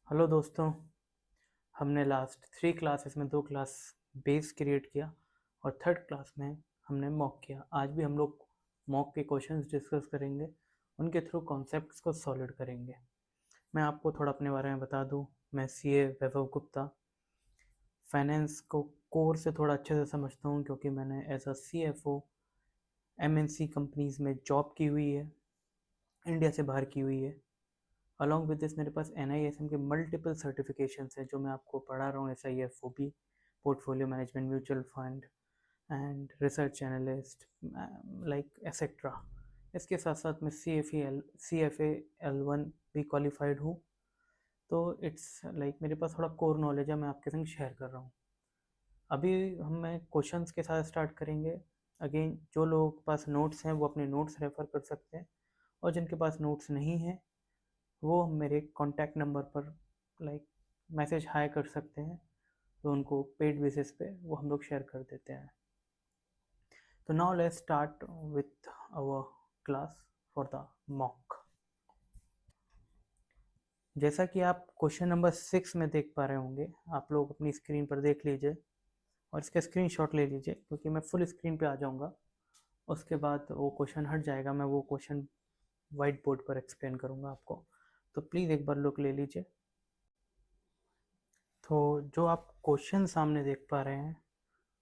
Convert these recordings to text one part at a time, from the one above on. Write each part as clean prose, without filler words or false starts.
Hello दोस्तों। हमने last 3 classes में 2 क्लास बेस क्रिएट किया और थर्ड क्लास में हमने मॉक किया। आज भी हम लोग मॉक के क्वेश्चंस डिस्कस करेंगे, उनके थ्रू कॉन्सेप्ट्स को सॉलिड करेंगे। मैं आपको थोड़ा अपने बारे में बता दूं। मैं सीए वैभव गुप्ता फाइनेंस को कोर से थोड़ा अच्छे से समझता हूं, क्योंकि मैंने as a CFO MNC companies में जॉब की हुई है, इंडिया से बाहर की हुई है। अलॉन्ग विद दिस मेरे पास NISM के मल्टीपल सर्टिफिकेशंस हैं जो मैं आपको पढ़ा रहा हूँ। SIFOB, portfolio management, mutual fund and research analyst, like etcetera. इसके साथ साथ मैं CFA L1 भी क्वालिफाइड हूँ। तो इट्स लाइक मेरे पास थोड़ा कोर नॉलेज है, मैं आपके संग शेयर कर रहा हूँ। अभी मैं क्वेश्चंस के साथ स्टार्ट करेंगे। अगेन, जो लोगों के पास नोट्स हैं वो अपने नोट्स रेफ़र कर सकते हैं, और जिनके पास नोट्स नहीं हैं वो मेरे कॉन्टैक्ट नंबर पर लाइक मैसेज हाई कर सकते हैं, तो उनको पेड बेसिस पे वो हम लोग शेयर कर देते हैं। तो now let's start with our class for the mock. जैसा कि आप क्वेश्चन नंबर 6 में देख पा रहे होंगे, आप लोग अपनी स्क्रीन पर देख लीजिए और इसका स्क्रीनशॉट ले लीजिए, क्योंकि मैं फुल स्क्रीन पे आ जाऊंगा। उसके बाद वो क्वेश्चन हट जाएगा, मैं वो क्वेश्चन वाइट बोर्ड पर एक्सप्लेन करूंगा आपको। तो प्लीज़ एक बार लुक ले लीजिए। तो जो आप क्वेश्चन सामने देख पा रहे हैं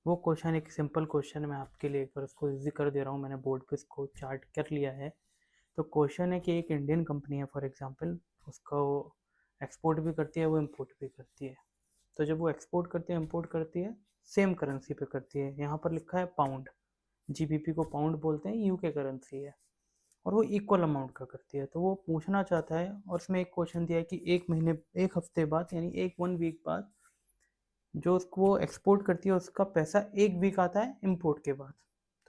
वो क्वेश्चन एक सिंपल क्वेश्चन, मैं आपके लिए एक बार उसको इजी कर दे रहा हूँ। मैंने बोर्ड पे इसको चार्ट कर लिया है। तो क्वेश्चन है कि एक इंडियन कंपनी है फॉर एग्जांपल, उसका वो एक्सपोर्ट भी करती है, वो इम्पोर्ट भी करती है। तो जब वो एक्सपोर्ट करती है, इम्पोर्ट करती है, सेम करेंसी पे करती है। यहाँ पर लिखा है पाउंड, GBP को पाउंड बोलते हैं, यूके करेंसी है, और वो इक्वल अमाउंट का करती है। तो वो पूछना चाहता है, और इसमें एक क्वेश्चन दिया है कि एक महीने, एक हफ्ते बाद, यानी एक 1 वीक बाद जो उसको वो एक्सपोर्ट करती है उसका पैसा 1 वीक आता है इंपोर्ट के बाद।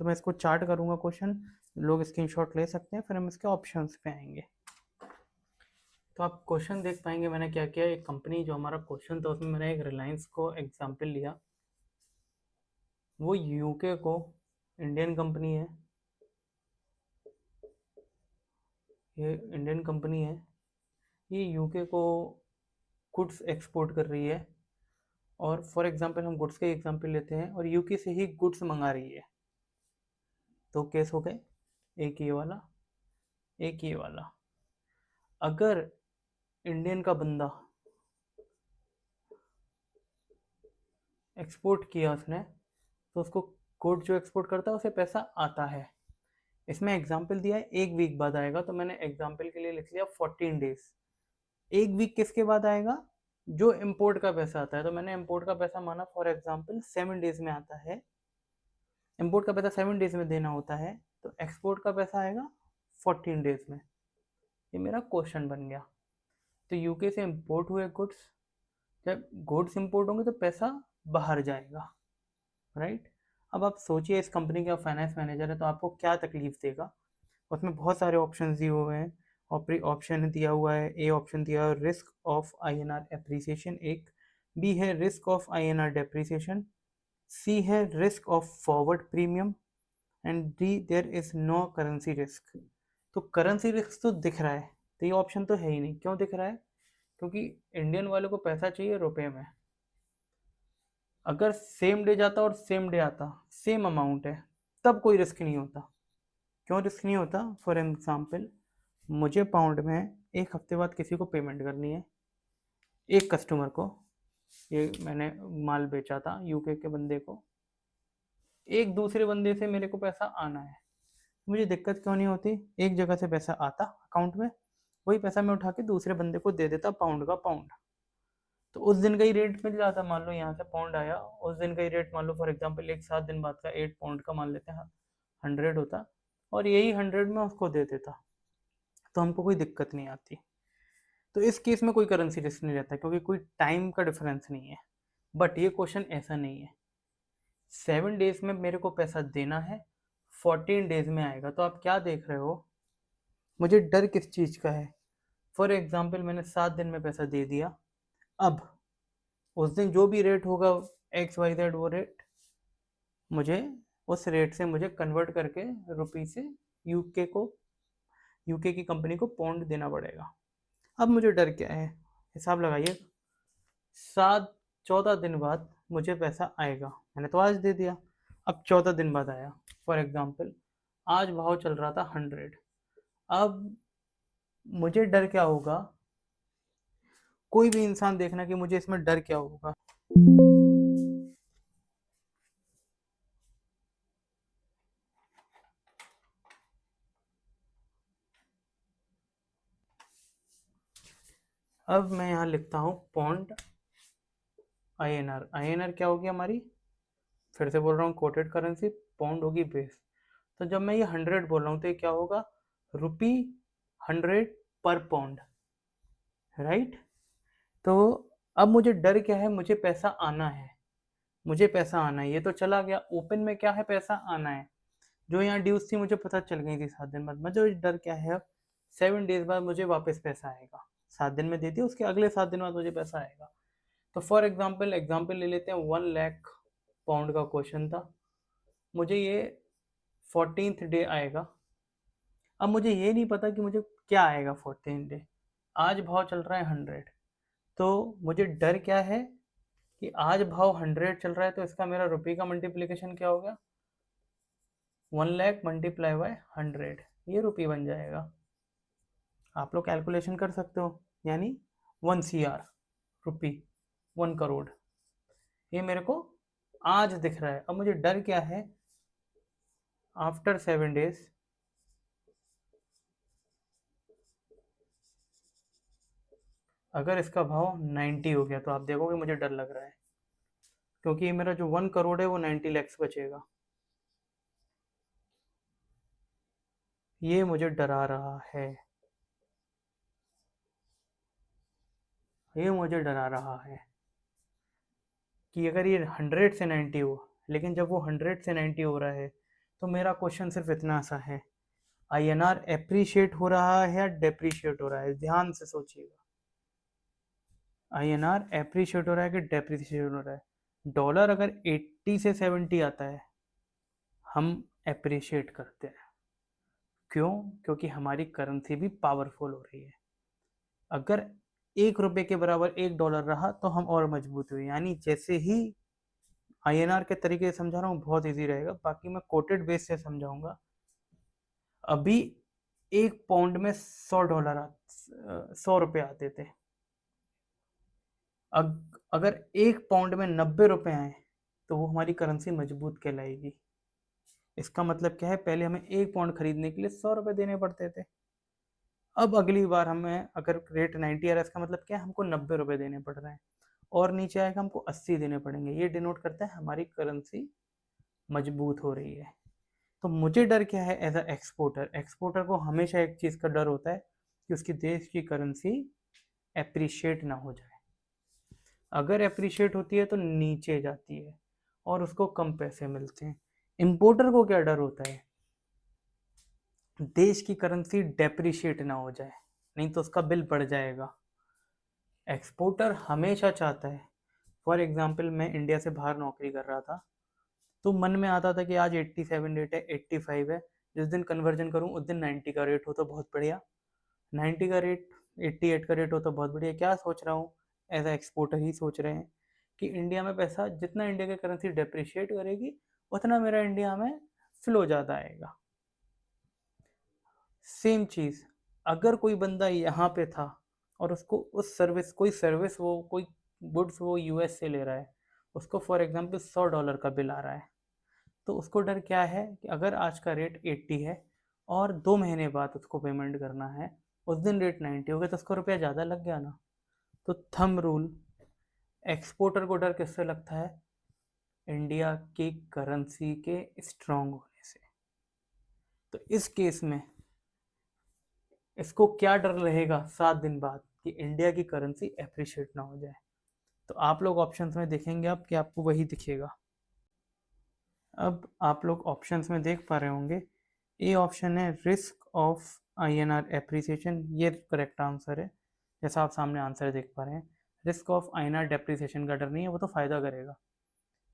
तो मैं इसको चार्ट करूँगा क्वेश्चन, लोग स्क्रीनशॉट ले सकते हैं, फिर हम इसके ऑप्शंस पे आएंगे। तो आप क्वेश्चन देख पाएंगे मैंने क्या किया। एक कंपनी, जो हमारा क्वेश्चन था उसमें मैंने एक रिलायंस को एग्जाम्पल लिया। वो यूके को, इंडियन कंपनी है, ये इंडियन कंपनी है, ये यूके को गुड्स एक्सपोर्ट कर रही है। और फॉर एग्जांपल हम गुड्स का एग्जांपल लेते हैं, और यूके से ही गुड्स मंगा रही है। तो केस हो गए, एक ये वाला, एक ये वाला। अगर इंडियन का बंदा एक्सपोर्ट किया उसने, तो उसको गुड जो एक्सपोर्ट करता है उसे पैसा आता है। इसमें एग्जाम्पल दिया है 1 वीक बाद आएगा, तो मैंने एग्जाम्पल के लिए लिख लिया 14 डेज। 1 वीक किसके बाद आएगा? जो इम्पोर्ट का पैसा आता है। तो मैंने इम्पोर्ट का पैसा माना फॉर एग्जाम्पल 7 डेज में आता है। इम्पोर्ट का पैसा 7 डेज में देना होता है, तो एक्सपोर्ट का पैसा आएगा 14 डेज में। ये मेरा क्वेश्चन बन गया। तो यूके से इम्पोर्ट हुए गुड्स, जब गुड्स इम्पोर्ट होंगे तो पैसा बाहर जाएगा, राइट। अब आप सोचिए, इस कंपनी का फाइनेंस मैनेजर है तो आपको क्या तकलीफ देगा। उसमें बहुत सारे ऑप्शन दिए हुए हैं, और ऑप्शन दिया हुआ है, ए ऑप्शन दिया हुआ है रिस्क ऑफ INR एप्रिसिएशन, एक बी है risk of INR depreciation, c है risk of forward premium, and d there is no currency risk. तो करेंसी रिस्क तो दिख रहा है, तो ये ऑप्शन तो है ही नहीं। क्यों दिख रहा है? क्योंकि इंडियन वालों को पैसा चाहिए रुपए में। अगर सेम डे जाता और सेम डे आता, सेम अमाउंट है, तब कोई रिस्क नहीं होता। क्यों रिस्क नहीं होता? फॉर एग्जाम्पल, मुझे पाउंड में एक हफ्ते बाद किसी को पेमेंट करनी है, एक कस्टमर को। ये मैंने माल बेचा था यूके के बंदे को, एक दूसरे बंदे से मेरे को पैसा आना है। मुझे दिक्कत क्यों नहीं होती? एक जगह से पैसा आता अकाउंट में, वही पैसा मैं उठा के दूसरे बंदे को दे देता, पाउंड का पाउंड। तो उस दिन का ही रेट मिल जाता। मान लो यहाँ से पाउंड आया, उस दिन का ही रेट मान लो फॉर एग्जांपल एक 7 दिन बाद का 8 पाउंड का मान लेते हैं, 100 होता, और यही 100 में उसको दे देता, तो हमको कोई दिक्कत नहीं आती। तो इस केस में कोई करेंसी रिस्क नहीं रहता, क्योंकि कोई टाइम का डिफरेंस नहीं है। बट ये क्वेश्चन ऐसा नहीं है। 7 डेज में मेरे को पैसा देना है, 14 डेज में आएगा। तो आप क्या देख रहे हो, मुझे डर किस चीज़ का है? फॉर एग्जाम्पल मैंने 7 दिन में पैसा दे दिया, अब उस दिन जो भी रेट होगा XYZ, वो रेट मुझे, उस रेट से मुझे कन्वर्ट करके रुपी से यूके की कंपनी को पाउंड देना पड़ेगा। अब मुझे डर क्या है? हिसाब लगाइए, 14 दिन बाद मुझे पैसा आएगा, मैंने तो आज दे दिया, अब 14 दिन बाद आया। फॉर एग्जाम्पल आज भाव चल रहा था 100, अब मुझे डर क्या होगा, कोई भी इंसान देखना कि मुझे इसमें डर क्या होगा। अब मैं यहाँ लिखता हूँ पॉन्ड INR। INR क्या होगी हमारी, फिर से बोल रहा हूँ कोटेड करेंसी, पॉन्ड होगी बेस। तो जब मैं ये 100 बोल रहा हूँ तो ये क्या होगा, रुपी 100 पर पॉन्ड, राइट। तो अब मुझे डर क्या है, मुझे पैसा आना है, मुझे पैसा आना है। ये तो चला गया, ओपन में क्या है, पैसा आना है। जो यहाँ ड्यूज थी मुझे पता चल गई थी 7 दिन बाद, मुझे डर क्या है, अब 7 डेज बाद मुझे वापस पैसा आएगा। 7 दिन में दे दिया, उसके अगले 7 दिन बाद मुझे पैसा आएगा। तो फॉर एग्जाम्पल ले लेते हैं, 1 लाख पाउंड का क्वेश्चन था, मुझे ये 14th डे आएगा। अब मुझे ये नहीं पता कि मुझे क्या आएगा 14th डे, आज भाव चल रहा है 100, तो मुझे डर क्या है कि आज भाव 100 चल रहा है, तो इसका मेरा रुपये का मल्टीप्लिकेशन क्या होगा, 1 लाख मल्टीप्लाई बाय 100, ये रुपये बन जाएगा। आप लोग कैलकुलेशन कर सकते हो, यानी 1 CR रुपी, 1 करोड़, ये मेरे को आज दिख रहा है। अब मुझे डर क्या है, आफ्टर 7 डेज अगर इसका भाव 90 हो गया, तो आप देखोगे मुझे डर लग रहा है, क्योंकि मेरा जो 1 करोड़ है वो 90 लैक्स बचेगा, ये मुझे डरा रहा है, ये मुझे डरा रहा है कि अगर ये 100 से 90 हो, लेकिन जब वो 100 से 90 हो रहा है, तो मेरा क्वेश्चन सिर्फ इतना सा है, INR एप्रिशिएट हो रहा है या डेप्रिशिएट हो रहा है, ध्यान से सोचिएगा। INR एप्रिशिएट हो रहा है कि डेप्रिशिएट हो रहा है। डॉलर अगर 80 से 70 आता है, हम एप्रिशिएट करते हैं, क्यों, क्योंकि हमारी करेंसी भी पावरफुल हो रही है। अगर 1 रुपये के बराबर $1 रहा तो हम और मजबूत हुए, यानी जैसे ही INR के तरीके से समझा रहा हूँ, बहुत इजी रहेगा, बाकी मैं कोटेड बेस से समझाऊंगा। अभी 1 पाउंड में $100 $100 आते थे, अगर 1 पाउंड में 90 रुपए आए तो वो हमारी करेंसी मजबूत कहलाएगी। इसका मतलब क्या है, पहले हमें 1 पाउंड खरीदने के लिए $100 देने पड़ते थे, अब अगली बार हमें अगर रेट 90 आ रहा है, इसका मतलब क्या है, हमको 90 रुपए देने पड़ रहे हैं, और नीचे आएगा हमको 80 देने पड़ेंगे। ये डिनोट करता है हमारी करेंसी मजबूत हो रही है। तो मुझे डर क्या है, एज अ एक्सपोर्टर, एक्सपोर्टर को हमेशा एक चीज़ का डर होता है कि उसकी देश की करेंसी एप्रिशिएट ना हो जाए। अगर एप्रिशिएट होती है तो नीचे जाती है और उसको कम पैसे मिलते हैं। इम्पोर्टर को क्या डर होता है, देश की करेंसी डेप्रिशिएट ना हो जाए, नहीं तो उसका बिल बढ़ जाएगा। एक्सपोर्टर हमेशा चाहता है, फॉर एग्जाम्पल मैं इंडिया से बाहर नौकरी कर रहा था, तो मन में आता था कि आज 87 रेट है, 85 है, जिस दिन कन्वर्जन करूँ उस दिन 90 का रेट हो तो बहुत बढ़िया, 90 का रेट 88 का रेट हो तो बहुत बढ़िया। क्या सोच रहा हूँ, एज अ एक्सपोर्टर ही सोच रहे हैं कि इंडिया में पैसा, जितना इंडिया की करेंसी डेप्रिशिएट करेगी उतना मेरा इंडिया में फ्लो ज़्यादा आएगा। सेम चीज़, अगर कोई बंदा यहाँ पे था और उसको उस सर्विस, कोई सर्विस वो कोई गुड्स वो US से ले रहा है, उसको फॉर एग्जांपल $100 का बिल आ रहा है, तो उसको डर क्या है कि अगर आज का रेट 80 है और 2 महीने बाद उसको पेमेंट करना है, उस दिन रेट 90 हो गया, तो उसको रुपया ज़्यादा लग गया ना। तो थंब रूल, एक्सपोर्टर को डर किससे लगता है, इंडिया की करेंसी के स्ट्रांग होने से। तो इस केस में इसको क्या डर रहेगा 7 दिन बाद, कि इंडिया की करेंसी एप्रिशिएट ना हो जाए। तो आप लोग ऑप्शंस में देखेंगे अब कि आपको वही दिखेगा। अब आप लोग ऑप्शंस में देख पा रहे होंगे, ए ऑप्शन है रिस्क ऑफ INR एप्रिसिएशन, ये करेक्ट आंसर है, जैसा आप सामने आंसर देख पा रहे हैं। रिस्क ऑफ INR डेप्रिसिएशन का डर नहीं है, वो तो फ़ायदा करेगा,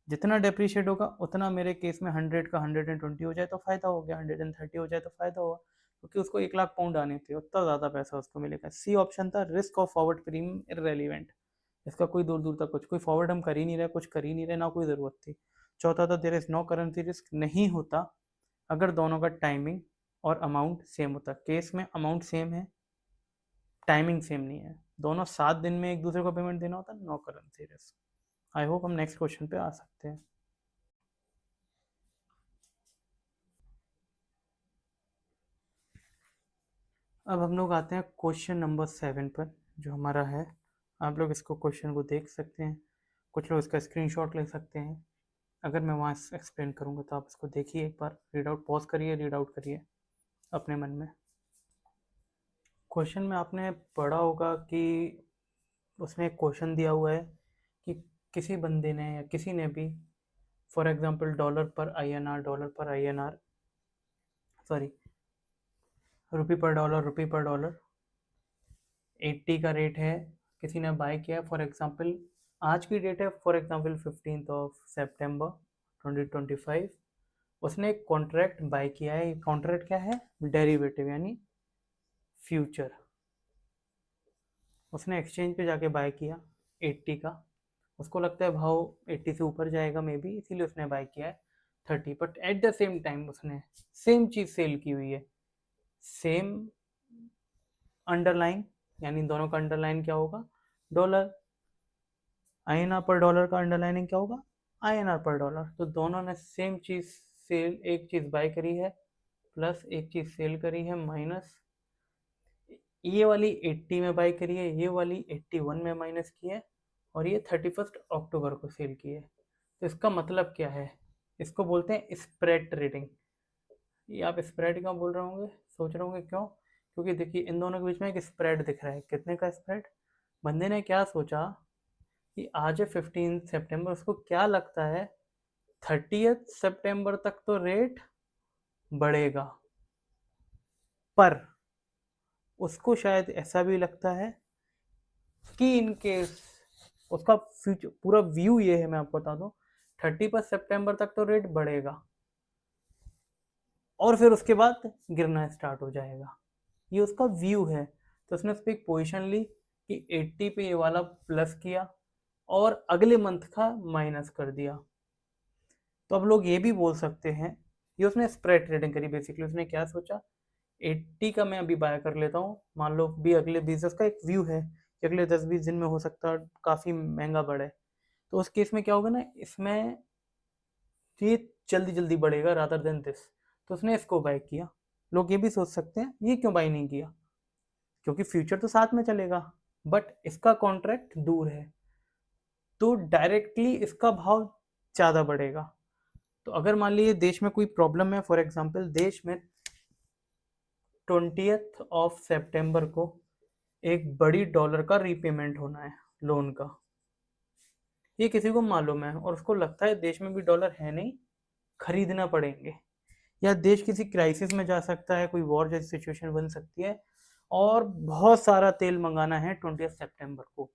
जितना डेप्रिशिएट होगा उतना, मेरे केस में 100 का 120 हो जाए तो फ़ायदा हो गया, 130 हो जाए तो फ़ायदा होगा, क्योंकि उसको 1 लाख पाउंड आने थे, उतना ज़्यादा पैसा उसको मिलेगा। सी ऑप्शन था risk of forward premium irrelevant, इसका कोई दूर दूर तक कुछ, कोई फॉरवर्ड हम कर ही नहीं रहे, कुछ कर ही नहीं रहे, ना कोई ज़रूरत थी। चौथा था there is no currency risk, नहीं होता अगर दोनों का टाइमिंग और अमाउंट सेम होता। केस में अमाउंट सेम है, टाइमिंग सेम नहीं है, दोनों 7 दिन में एक दूसरे को पेमेंट देना होता, no currency risk. I hope हम नेक्स्ट क्वेश्चन पे आ सकते हैं। अब हम लोग आते हैं क्वेश्चन नंबर 7 पर, जो हमारा है। आप लोग इसको क्वेश्चन को देख सकते हैं, कुछ लोग इसका स्क्रीनशॉट ले सकते हैं। अगर मैं वहाँ एक्सप्लेन करूँगा तो आप इसको देखिए, एक बार रीड आउट, पॉज करिए, रीड आउट करिए अपने मन में। क्वेश्चन में आपने पढ़ा होगा कि उसमें एक क्वेश्चन दिया हुआ है कि किसी बंदे ने या किसी ने भी, फॉर एग्जांपल डॉलर पर आईएनआर, डॉलर पर आईएनआर, सॉरी रुपी पर डॉलर 80 का रेट है, किसी ने बाय किया है। फॉर एग्जांपल आज की डेट है, फॉर एग्जांपल 15 सितंबर 2025, उसने एक कॉन्ट्रैक्ट बाय किया है। कॉन्ट्रैक्ट क्या है? डेरिवेटिव यानी फ्यूचर। उसने एक्सचेंज पे जाके बाय किया 80 का, उसको लगता है भाव 80 से ऊपर जाएगा मे बी, इसीलिए उसने बाय किया है 30। But at the same time उसने सेम चीज़ सेल की हुई है, सेम अंडरलाइन, यानी दोनों का अंडरलाइन क्या होगा? डॉलर। आईएनआर पर डॉलर का अंडरलाइनिंग क्या होगा? आईएनआर पर डॉलर। तो दोनों ने सेम चीज़ सेल, एक चीज़ बाय करी है प्लस एक चीज़ सेल करी है, माइनस ये वाली 80 में बाय करी है, ये वाली 81 में माइनस की है, और ये 31 अक्टूबर को सेल की है। तो इसका मतलब क्या है? इसको बोलते हैं स्प्रेड ट्रेडिंग। ये आप स्प्रेड क्यों बोल रहे होंगे, सोच रहे होंगे क्यों? क्योंकि देखिए इन दोनों के बीच में एक स्प्रेड दिख रहा है। कितने का स्प्रेड? बंदे ने क्या सोचा कि आज है 15 सितंबर, उसको क्या लगता है 30 सितंबर तक तो रेट बढ़ेगा, पर उसको शायद ऐसा भी लगता है कि इनकेस उसका फ्यूचर पूरा व्यू ये है, मैं आपको बता दूं, 31 सितंबर तक तो रेट बढ़ेगा और फिर उसके बाद गिरना स्टार्ट हो जाएगा, ये उसका व्यू है। तो उसने उस पर एक पोजिशन ली कि 80 पे ये वाला प्लस किया और अगले मंथ का माइनस कर दिया। तो अब लोग ये भी बोल सकते हैं, ये उसने स्प्रेड ट्रेडिंग करी। बेसिकली उसने क्या सोचा, 80 का मैं अभी बाय कर लेता हूँ, मान लो भी अगले बिजनेस का एक व्यू है कि अगले 10-20 दिन में हो सकता है काफ़ी महंगा बढ़े, तो उस केस में क्या होगा ना, इसमें ये जल्दी जल्दी बढ़ेगा रादर देन दिस, तो उसने इसको बाय किया। लोग ये भी सोच सकते हैं ये क्यों बाय नहीं किया, क्योंकि फ्यूचर तो साथ में चलेगा, बट इसका कॉन्ट्रैक्ट दूर है तो डायरेक्टली इसका भाव ज़्यादा बढ़ेगा। तो अगर मान लीजिए देश में कोई प्रॉब्लम है, फॉर एग्जांपल देश में 20 सितंबर को एक बड़ी डॉलर का रीपेमेंट होना है लोन का, ये किसी को मालूम है और उसको लगता है देश में भी डॉलर है नहीं, खरीदना पड़ेंगे, या देश किसी क्राइसिस में जा सकता है, कोई वॉर जैसी सिचुएशन बन सकती है और बहुत सारा तेल मंगाना है 20 सितंबर को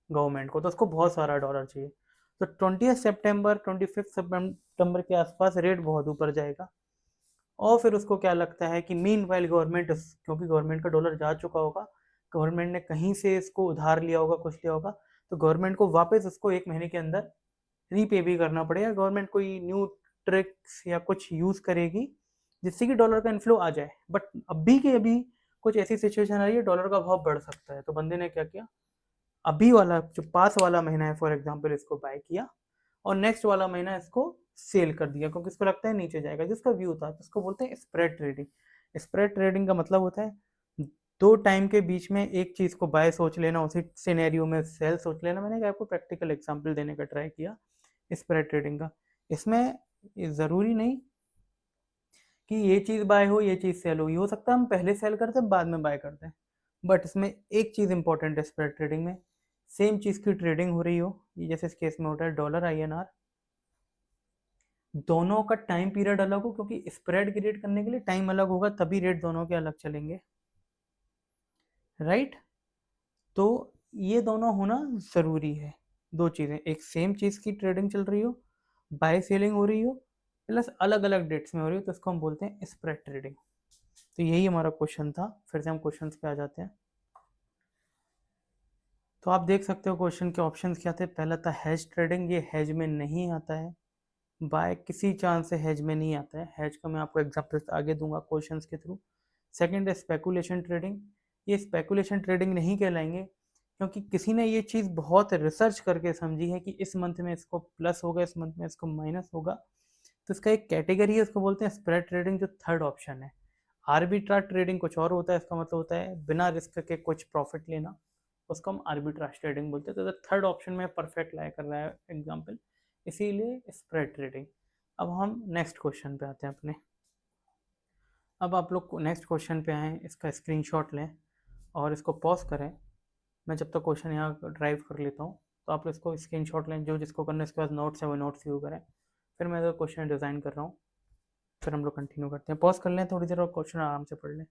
गवर्नमेंट को, तो उसको बहुत सारा डॉलर चाहिए। तो 20 सितंबर 25 सितंबर के आसपास रेट बहुत ऊपर जाएगा और फिर उसको क्या लगता है कि मीन वाइल गवर्नमेंट, क्योंकि गवर्नमेंट का डॉलर जा चुका होगा, गवर्नमेंट ने कहीं से इसको उधार लिया होगा, कुछ लिया होगा, तो गवर्नमेंट को वापस उसको 1 महीने के अंदर रीपे भी करना पड़ेगा। गवर्नमेंट कोई न्यू ट्रिक्स या कुछ यूज़ करेगी जिससे कि डॉलर का इन्फ्लो आ जाए, बट अभी के अभी कुछ ऐसी सिचुएशन आ रही है डॉलर का भाव बढ़ सकता है। तो बंदे ने क्या किया, अभी वाला जो पास वाला महीना है फॉर एग्जांपल इसको बाय किया और नेक्स्ट वाला महीना इसको सेल कर दिया, क्योंकि इसको लगता है नीचे जाएगा, जिसका व्यू था। इसको बोलते हैं स्प्रेड ट्रेडिंग। स्प्रेड ट्रेडिंग का मतलब होता है दो टाइम के बीच में एक चीज़ को बाय सोच लेना, उसी सिनेरियो में सेल सोच लेना। मैंने आपको प्रैक्टिकल एग्जांपल देने का ट्राई किया स्प्रेड ट्रेडिंग का। इसमें ज़रूरी नहीं कि ये चीज़ बाय हो ये चीज़ सेल हो, ये हो सकता है हम पहले सेल करते हैं बाद में बाय करते हैं, बट इसमें एक चीज़ इंपॉर्टेंट है स्प्रेड ट्रेडिंग में, सेम चीज़ की ट्रेडिंग हो रही हो, ये जैसे इस केस में होता है डॉलर आईएनआर, दोनों का टाइम पीरियड अलग हो, क्योंकि स्प्रेड क्रिएट करने के लिए टाइम अलग होगा तभी रेट दोनों के अलग चलेंगे, राइट। तो ये दोनों होना ज़रूरी है, दो चीज़ें, एक सेम चीज़ की ट्रेडिंग चल रही हो, बाय सेलिंग हो रही हो, प्लस अलग अलग डेट्स में हो रही हो, तो इसको हम बोलते हैं स्प्रेड ट्रेडिंग। तो यही हमारा क्वेश्चन था। फिर से हम क्वेश्चन पे आ जाते हैं। तो आप देख सकते हो क्वेश्चन के ऑप्शंस क्या थे। पहला था हेज ट्रेडिंग, ये हेज में नहीं आता है, बाय किसी चांस से हेज में नहीं आता है। हेज का मैं आपको एग्जांपल्स आगे दूंगा क्वेश्चंस के थ्रू। सेकंड है स्पेकुलेशन ट्रेडिंग, ये स्पेकुलेशन ट्रेडिंग नहीं कहलाएंगे क्योंकि किसी ने ये चीज़ बहुत रिसर्च करके समझी है कि इस मंथ में इसको प्लस होगा, इस मंथ में इसको माइनस होगा। तो इसका एक कैटेगरी है, उसको बोलते हैं स्प्रेड ट्रेडिंग, जो थर्ड ऑप्शन है। आर्बिट्राज ट्रेडिंग कुछ और होता है, इसका मतलब होता है बिना रिस्क के कुछ प्रॉफिट लेना, उसको हम आर्बिट्राज ट्रेडिंग बोलते हैं। तो थर्ड ऑप्शन में परफेक्ट लाया कर रहा है एग्जाम्पल, इसीलिए स्प्रेड ट्रेडिंग। अब हम नेक्स्ट क्वेश्चन पे आते हैं अपने। अब आप लोग नेक्स्ट क्वेश्चन पे आए, इसका स्क्रीनशॉट लें और इसको पॉज करें। मैं जब तक क्वेश्चन यहाँ ड्राइव कर लेता हूँ, तो आप इसको स्क्रीनशॉट लें, जो जिसको करना है इसके बाद नोट्स है वो नोट्स व्यू करें। फिर मैं तो क्वेश्चन डिज़ाइन कर रहा हूँ, फिर हम लोग कंटिन्यू करते हैं। पॉज कर लें थोड़ी देर और क्वेश्चन आराम से पढ़ लें।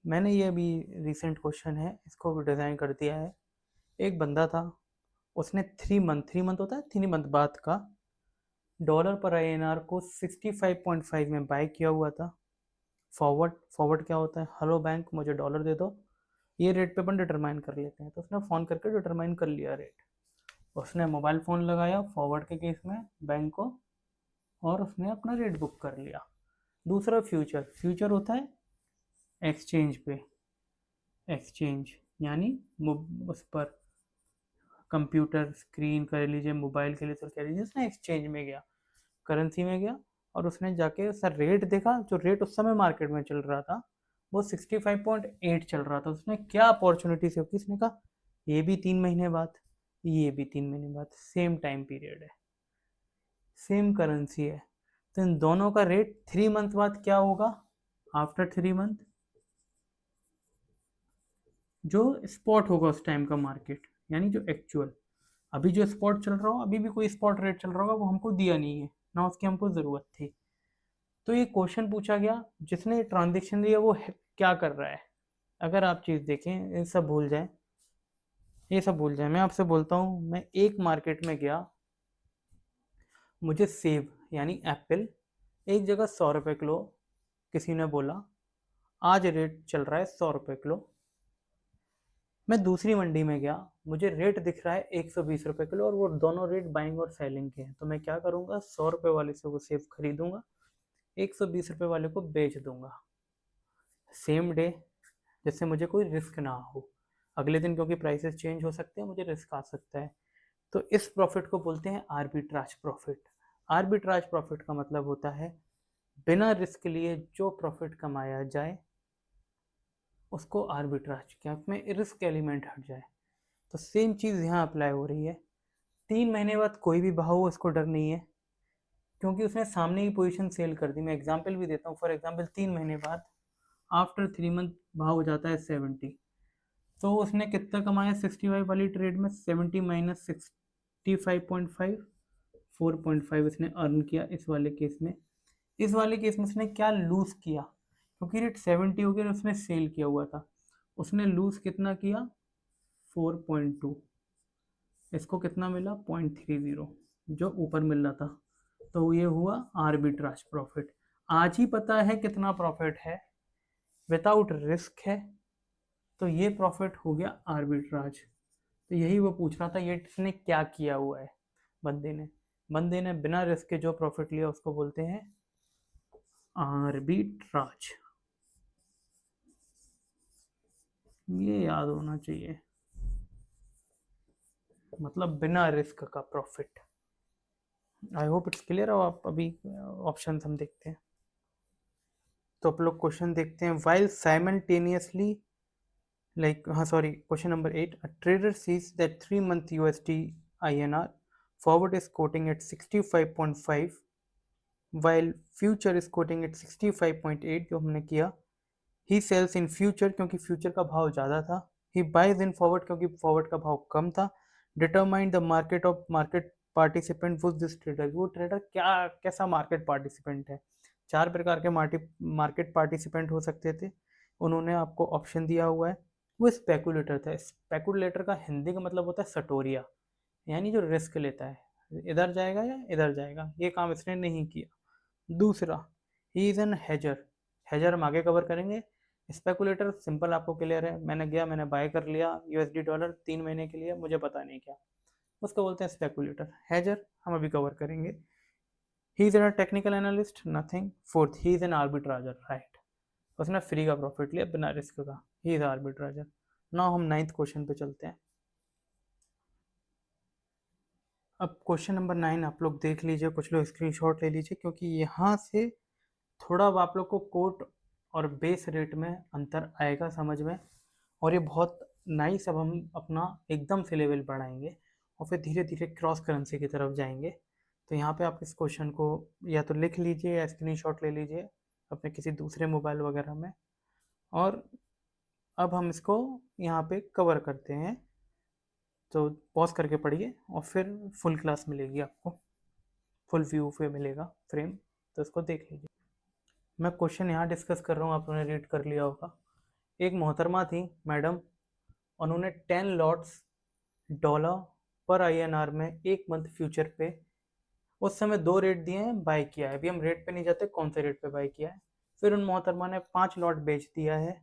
मैंने ये अभी रिसेंट क्वेश्चन है, इसको डिज़ाइन कर दिया है। एक बंदा था, उसने 3 मंथ होता है 3 मंथ बाद का डॉलर पर INR को 65.5 में बाय किया हुआ था। फॉरवर्ड क्या होता है, हेलो बैंक मुझे डॉलर दे दो, ये रेट पे अपन डिटरमाइन कर लेते हैं। तो उसने फ़ोन करके डिटरमाइन कर लिया रेट। उसने मोबाइल फ़ोन लगाया फॉरवर्ड के केस में बैंक को, और उसने अपना रेट बुक कर लिया। दूसरा फ्यूचर होता है एक्सचेंज पे, एक्सचेंज यानी उस पर कंप्यूटर स्क्रीन कर लीजिए, मोबाइल के लिए तो कह लीजिए, उसने एक्सचेंज में गया, करेंसी में गया, और उसने जाके उसका रेट देखा। जो रेट उस समय मार्केट में चल रहा था वो 65.8 चल रहा था। उसने क्या अपॉर्चुनिटी से की, उसने कहा ये भी 3 महीने बाद, ये भी 3 महीने बाद, सेम टाइम पीरियड है, सेम करेंसी है, तो इन दोनों का रेट 3 मंथ बाद क्या होगा, आफ्टर 3 मंथ जो स्पॉट होगा उस टाइम का मार्केट, यानी जो एक्चुअल अभी जो स्पॉट चल रहा हो, अभी भी कोई स्पॉट रेट चल रहा होगा, वो हमको दिया नहीं है ना, उसकी हमको ज़रूरत थी। तो ये क्वेश्चन पूछा गया, जिसने ट्रांजेक्शन दिया वो क्या कर रहा है। अगर आप चीज़ देखें, ये सब भूल जाएं, ये सब भूल जाएं, मैं आपसे बोलता हूँ, मैं एक मार्केट में गया, मुझे सेब यानी एप्पल एक जगह 100 रुपये किलो किसी ने बोला, आज रेट चल रहा है 100 रुपये किलो। मैं दूसरी मंडी में गया, मुझे रेट दिख रहा है 120 रुपये किलो, और वो दोनों रेट बाइंग और सेलिंग के हैं। तो मैं क्या करूँगा, 100 रुपये वाले से वो सेब खरीदूंगा, 120 रुपये वाले को बेच दूंगा सेम डे, जिससे मुझे कोई रिस्क ना हो। अगले दिन क्योंकि प्राइसेस चेंज हो सकते हैं, मुझे रिस्क आ सकता है। तो इस प्रॉफिट को बोलते हैं आर्बिट्राज प्रॉफिट। आर्बिट्राज प्रॉफिट का मतलब होता है बिना रिस्क लिए जो प्रॉफिट कमाया जाए उसको आर्बिट्राज, क्या में रिस्क एलिमेंट हट जाए। तो सेम चीज़ यहाँ अप्लाई हो रही है। 3 महीने बाद कोई भी भाव हो, इसको डर नहीं है, क्योंकि उसने सामने ही पोजीशन सेल कर दी। मैं एग्जांपल भी देता हूँ, फॉर एग्जांपल 3 महीने बाद आफ्टर 3 मंथ भाव हो जाता है 70, तो उसने कितना कमाया 65 वाली ट्रेड में, 70 माइनस 65.5, 4.5 उसने अर्न किया इस वाले केस में। इस वाले केस में उसने क्या लूज किया, क्योंकि रेट 70 हो गया, उसने सेल किया हुआ था, उसने लूज कितना किया 4.2, इसको कितना मिला 0.30 जो ऊपर मिल रहा था। तो ये हुआ आर्बिट्राज प्रॉफिट। आज ही पता है कितना प्रॉफिट है, विदाउट रिस्क है, तो ये प्रॉफिट हो गया आर्बिट्राज। तो यही वो पूछ रहा था, ये इसने क्या किया हुआ है बंदे ने बिना रिस्क के जो प्रॉफिट लिया उसको बोलते हैं आर्बिट्राज। ये याद होना चाहिए, मतलब बिना रिस्क का profit. I hope it's clear हो। आप अभी ऑप्शन हम देखते हैं। तो आप लोग क्वेश्चन देखते हैं। While simultaneously, like sorry, question number 8, a trader sees that 3 month USD INR forward is quoting at 65.5 while future is quoting at 65.8, जो हमने किया। ही सेल्स इन फ्यूचर, क्योंकि फ्यूचर का भाव ज़्यादा था। ही बाइज इन फॉरवर्ड, क्योंकि फॉरवर्ड का भाव कम था। Determine the market of market participant was this trader, वो ट्रेडर क्या कैसा मार्केट पार्टिसिपेंट है। 4 प्रकार के मार्केट पार्टिसिपेंट हो सकते थे, उन्होंने आपको ऑप्शन दिया हुआ है। वो स्पेकुलेटर था। स्पेकुलेटर का हिंदी का मतलब होता है सटोरिया, यानी जो रिस्क लेता है, इधर जाएगा या इधर जाएगा, ये काम इसने नहीं किया। दूसरा, ही इज़ एन हेजर। हेजर हम आगे कवर करेंगे। स्पेकुलेटर सिंपल आपको क्लियर है, मैंने बाय कर लिया यूएसडी डॉलर 3 महीने के लिए, मुझे पता नहीं क्या, उसको बोलते हैं स्पेकुलेटर। हेजर हम अभी कवर करेंगे। He is an technical analyst, nothing. Fourth, he is an arbitrager, right, उसने फ्री का प्रॉफिट लिया बिना रिस्क का, ही इज आर्बिट्राजर। नाउ हम 9th क्वेश्चन पे चलते हैं। अब क्वेश्चन नंबर 9 आप लोग देख लीजिए, कुछ लोग स्क्रीनशॉट ले लीजिए, क्योंकि यहाँ से थोड़ा आप लोग को कोट और बेस रेट में अंतर आएगा समझ में, और ये बहुत नाइस। अब हम अपना एकदम से लेवल बढ़ाएंगे और फिर धीरे धीरे क्रॉस करेंसी की तरफ जाएंगे। तो यहाँ पे आप इस क्वेश्चन को या तो लिख लीजिए या स्क्रीनशॉट ले लीजिए अपने किसी दूसरे मोबाइल वगैरह में, और अब हम इसको यहाँ पे कवर करते हैं। तो पॉज करके पढ़िए और फिर फुल क्लास मिलेगी आपको, फुल व्यू पे मिलेगा फ्रेम, तो इसको देख लीजिए। मैं क्वेश्चन यहाँ डिस्कस कर रहा हूँ, आपने रीड कर लिया होगा। एक मोहतरमा थी मैडम, उन्होंने 10 लॉट्स डॉलर पर INR में एक मंथ फ्यूचर पे, उस समय 2 रेट दिए हैं, बाय किया है। अभी हम रेट पे नहीं जाते कौन से रेट पे बाय किया है। फिर उन मोहतरमा ने 5 लॉट बेच दिया है,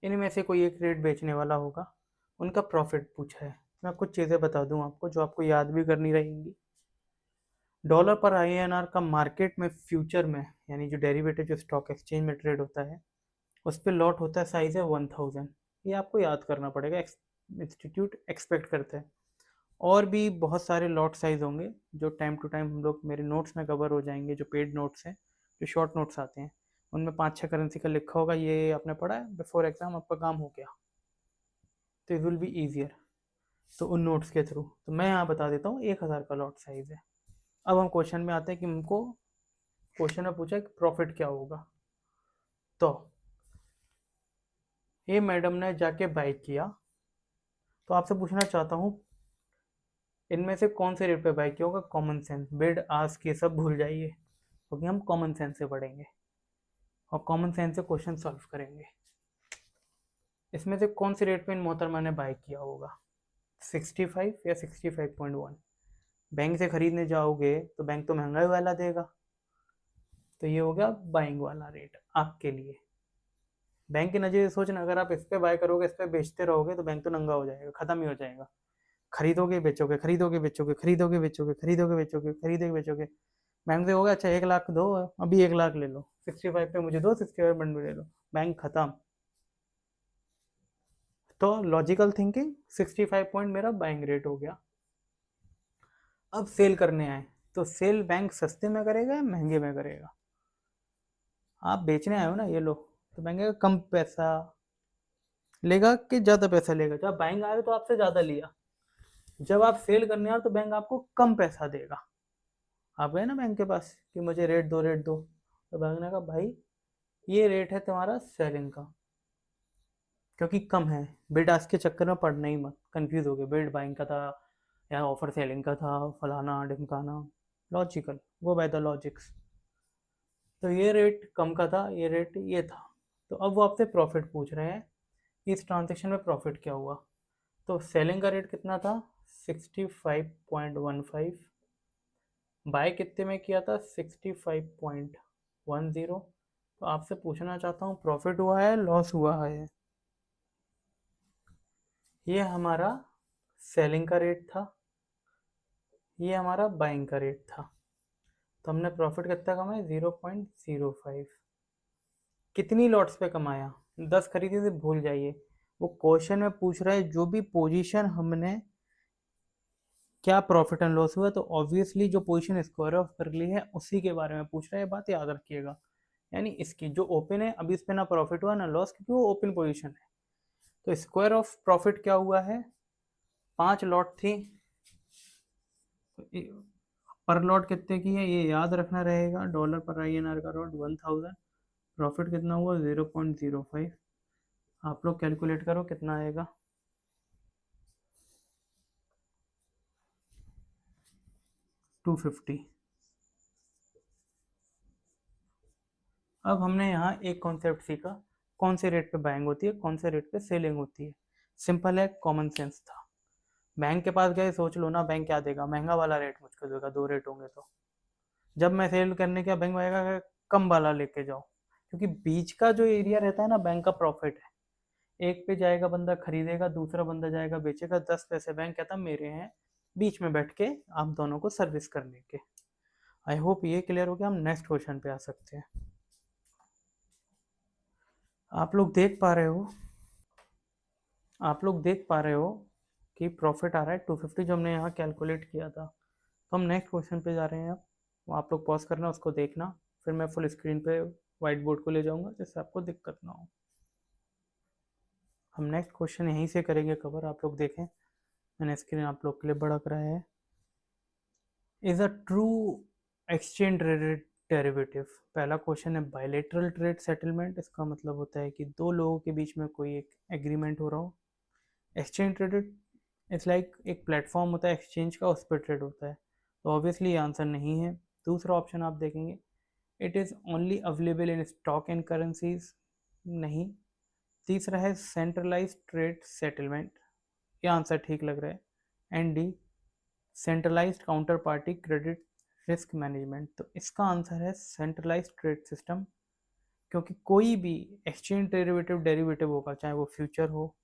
इनमें से कोई एक रेट बेचने वाला होगा, उनका प्रॉफिट पूछा है। मैं कुछ चीज़ें बता दूं आपको जो आपको याद भी करनी रहेंगी। डॉलर पर INR का मार्केट में फ्यूचर में, यानी जो डेरिवेटिव जो स्टॉक एक्सचेंज में ट्रेड होता है, उस पर लॉट होता है, साइज है 1000। ये आपको याद करना पड़ेगा, इंस्टीट्यूट एक्सपेक्ट करते हैं। और भी बहुत सारे लॉट साइज होंगे जो टाइम टू टाइम हम लोग मेरे नोट्स में कवर हो जाएंगे, जो पेड नोट्स हैं, जो शॉर्ट नोट्स आते हैं, उनमें 5-6 करेंसी का लिखा होगा, ये आपने पढ़ा है बिफोर एग्जाम, आपका काम हो गया, तो इट विल बी ईजियर। तो उन नोट्स के थ्रू तो मैं यहाँ बता देता हूँ 1000 का लॉट साइज है। अब हम क्वेश्चन में आते हैं कि हमको क्वेश्चन में पूछा कि प्रॉफिट क्या होगा। तो ये मैडम ने जाके बाय किया, तो आपसे पूछना चाहता हूँ इनमें से कौन से रेट पे बाय किया होगा। कॉमन सेंस, बिड आस्क ये सब भूल जाइए, क्योंकि हम कॉमन सेंस से पढ़ेंगे और कॉमन सेंस से क्वेश्चन सॉल्व करेंगे। इसमें से कौन से रेट पे इन मोहतरमा ने बाय किया होगा, 65 या 65.1। बैंक से खरीदने जाओगे तो बैंक तो महंगा वाला देगा, तो ये हो गया बाइंग वाला रेट आपके लिए। बैंक की नज़र से सोचना, अगर आप इस पे बाय करोगे, इस पे बेचते रहोगे, तो बैंक तो नंगा हो जाएगा, खत्म ही हो जाएगा। खरीदोगे बेचोगे, खरीदोगे बेचोगे, खरीदोगे बेचोगे, खरीदोगे बेचोगे, खरीदोगे बेचोगे। बैंक से होगा अच्छा 1 लाख दो, अभी 1 लाख ले लो, 65 पे मुझे दो, 65 बंड में ले लो, बैंक खत्म। तो लॉजिकल थिंकिंग, 65 पॉइंट मेरा बाइंग रेट हो गया। अब सेल करने आए, तो सेल बैंक सस्ते में करेगा या महंगे में करेगा। आप बेचने आए हो ना, ये लो, तो बैंक का कम पैसा लेगा कि ज़्यादा पैसा लेगा। जब बाइंग आए तो आपसे ज़्यादा लिया, जब आप सेल करने आए तो बैंक आपको कम पैसा देगा। आप गए ना बैंक के पास कि मुझे रेट दो, रेट दो, तो बैंक ने कहा भाई ये रेट है तुम्हारा सेलिंग का, क्योंकि कम है। बिड आस्क के चक्कर में पड़ना ही मत, कंफ्यूज हो गए, बिड बाइंग का था या ऑफर सेलिंग का था, फलाना ढिमकाना। Logical, go by the logics. तो ये रेट कम का था, ये रेट ये था, तो अब वो आपसे प्रॉफिट पूछ रहे हैं, इस ट्रांजेक्शन में प्रॉफिट क्या हुआ। तो सेलिंग का रेट कितना था, 65.15। बाय कितने में किया था, 65.10। तो आपसे पूछना चाहता हूँ प्रॉफिट हुआ है लॉस हुआ है। ये हमारा सेलिंग का रेट था, ये हमारा बाइंग का रेट था, तो हमने प्रॉफिट कितना कमाया, 0.05। कितनी लॉट्स पे कमाया, 10 खरीदी थी, भूल जाइए। वो क्वेश्चन में पूछ रहा है जो भी पोजीशन हमने क्या प्रॉफिट एंड लॉस हुआ, तो ऑब्वियसली जो पोजीशन स्क्वायर ऑफ कर ली है उसी के बारे में पूछ रहा है, बात याद रखिएगा। यानी इसकी जो ओपन है, अभी इस पे ना प्रॉफिट हुआ ना लॉस, क्योंकि वो ओपन पोजीशन है। तो स्क्वायर ऑफ प्रॉफिट क्या हुआ है, 5 लॉट थी, पर लॉट कितने की है ये याद रखना रहेगा। डॉलर पर INR का लॉट 1000, प्रॉफिट कितना हुआ 0.05। आप लोग कैलकुलेट करो कितना आएगा, 250। अब हमने यहाँ एक कॉन्सेप्ट सीखा, कौन से रेट पे बाइंग होती है, कौन से रेट पे सेलिंग होती है। सिंपल है, कॉमन सेंस था। बैंक के पास गए, सोच लो ना बैंक क्या देगा, महंगा वाला रेट मुझको देगा, 2 रेट होंगे तो। जब मैं सेल करने के बैंक आएगा कम वाला लेके जाओ, क्योंकि बीच का जो एरिया रहता है ना, बैंक का प्रॉफिट है। एक पे जाएगा बंदा खरीदेगा, दूसरा बंदा जाएगा बेचेगा, 10 पैसे बैंक कहता मेरे हैं, बीच में बैठ के आप दोनों को सर्विस करने के। आई होप ये क्लियर हो गया। हम नेक्स्ट क्वेश्चन पे आ सकते हैं। आप लोग देख पा रहे हो, आप लोग देख पा रहे हो कि प्रॉफिट आ रहा है 250 जो हमने यहाँ कैलकुलेट किया था। तो हम नेक्स्ट क्वेश्चन पे जा रहे हैं। अब वो आप लोग पॉज करना, उसको देखना, फिर मैं फुल स्क्रीन पे व्हाइट बोर्ड को ले जाऊंगा जिससे आपको दिक्कत ना हो। हम नेक्स्ट क्वेश्चन यहीं से करेंगे कवर। आप लोग देखें, मैंने स्क्रीन आप लोग के लिए बड़ा कराया है। Is a true exchange traded derivative. पहला क्वेश्चन है बायलेटरल ट्रेड सेटलमेंट। इसका मतलब होता है कि दो लोगों के बीच में कोई एक एग्रीमेंट हो रहा हो। एक्सचेंज ट्रेडेड इट्स लाइक एक प्लेटफॉर्म होता है एक्सचेंज का, उस पर ट्रेड होता है। तो ऑब्वियसली ये आंसर नहीं है। दूसरा ऑप्शन आप देखेंगे, it is only available in stock and currencies, नहीं। तीसरा है सेंट्रलाइज ट्रेड सेटलमेंट, ये आंसर ठीक लग रहा है। And D centralised counter party credit risk management. तो इसका आंसर है सेंट्रलाइज्ड ट्रेड सिस्टम, क्योंकि कोई भी एक्सचेंज डेरिवेटिव डेरिवेटिव होगा, चाहे वो फ्यूचर हो,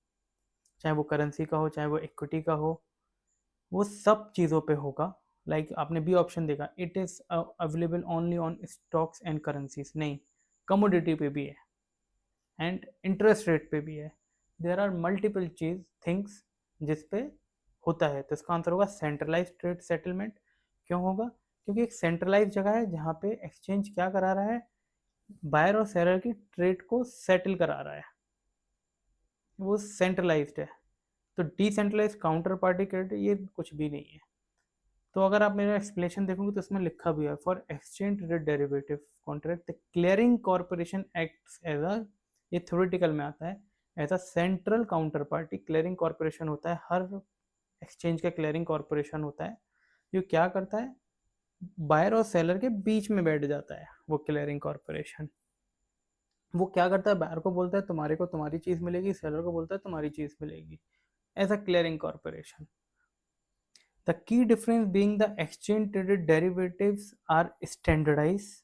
चाहे वो करेंसी का हो, चाहे वो इक्विटी का हो, वो सब चीज़ों पे होगा। लाइक आपने बी ऑप्शन देखा, it is available only on stocks and currencies, नहीं, कमोडिटी पे भी है एंड इंटरेस्ट रेट पे भी है। देयर आर मल्टीपल चीज थिंग्स जिस पे होता है। तो इसका आंसर होगा सेंट्रलाइज ट्रेड सेटलमेंट। क्यों होगा? क्योंकि एक सेंट्रलाइज जगह है जहाँ पे एक्सचेंज क्या करा रहा है, बायर और सेलर की ट्रेड को सेटल करा रहा है, वो सेंट्रलाइज्ड है। तो डिसेंट्रलाइज काउंटर पार्टी क्रेडिट ये कुछ भी नहीं है। तो अगर आप मेरा एक्सप्लेनेशन देखोगे तो इसमें लिखा भी है, for exchange traded derivative contract the clearing corporation acts as a, ये थ्योरेटिकल में आता है, as a central counter party. Clearing corporation होता है, हर एक्सचेंज का क्लियरिंग कॉर्पोरेशन होता है, जो क्या करता है, बायर और सेलर के बीच में बैठ जाता है वो क्लियरिंग कॉर्पोरेशन। वो क्या करता है, बायर को बोलता है तुम्हारे को तुम्हारी चीज़ मिलेगी, सेलर को बोलता है तुम्हारी चीज़ मिलेगी, as a clearing corporation. The key difference being the exchange traded derivatives are standardized।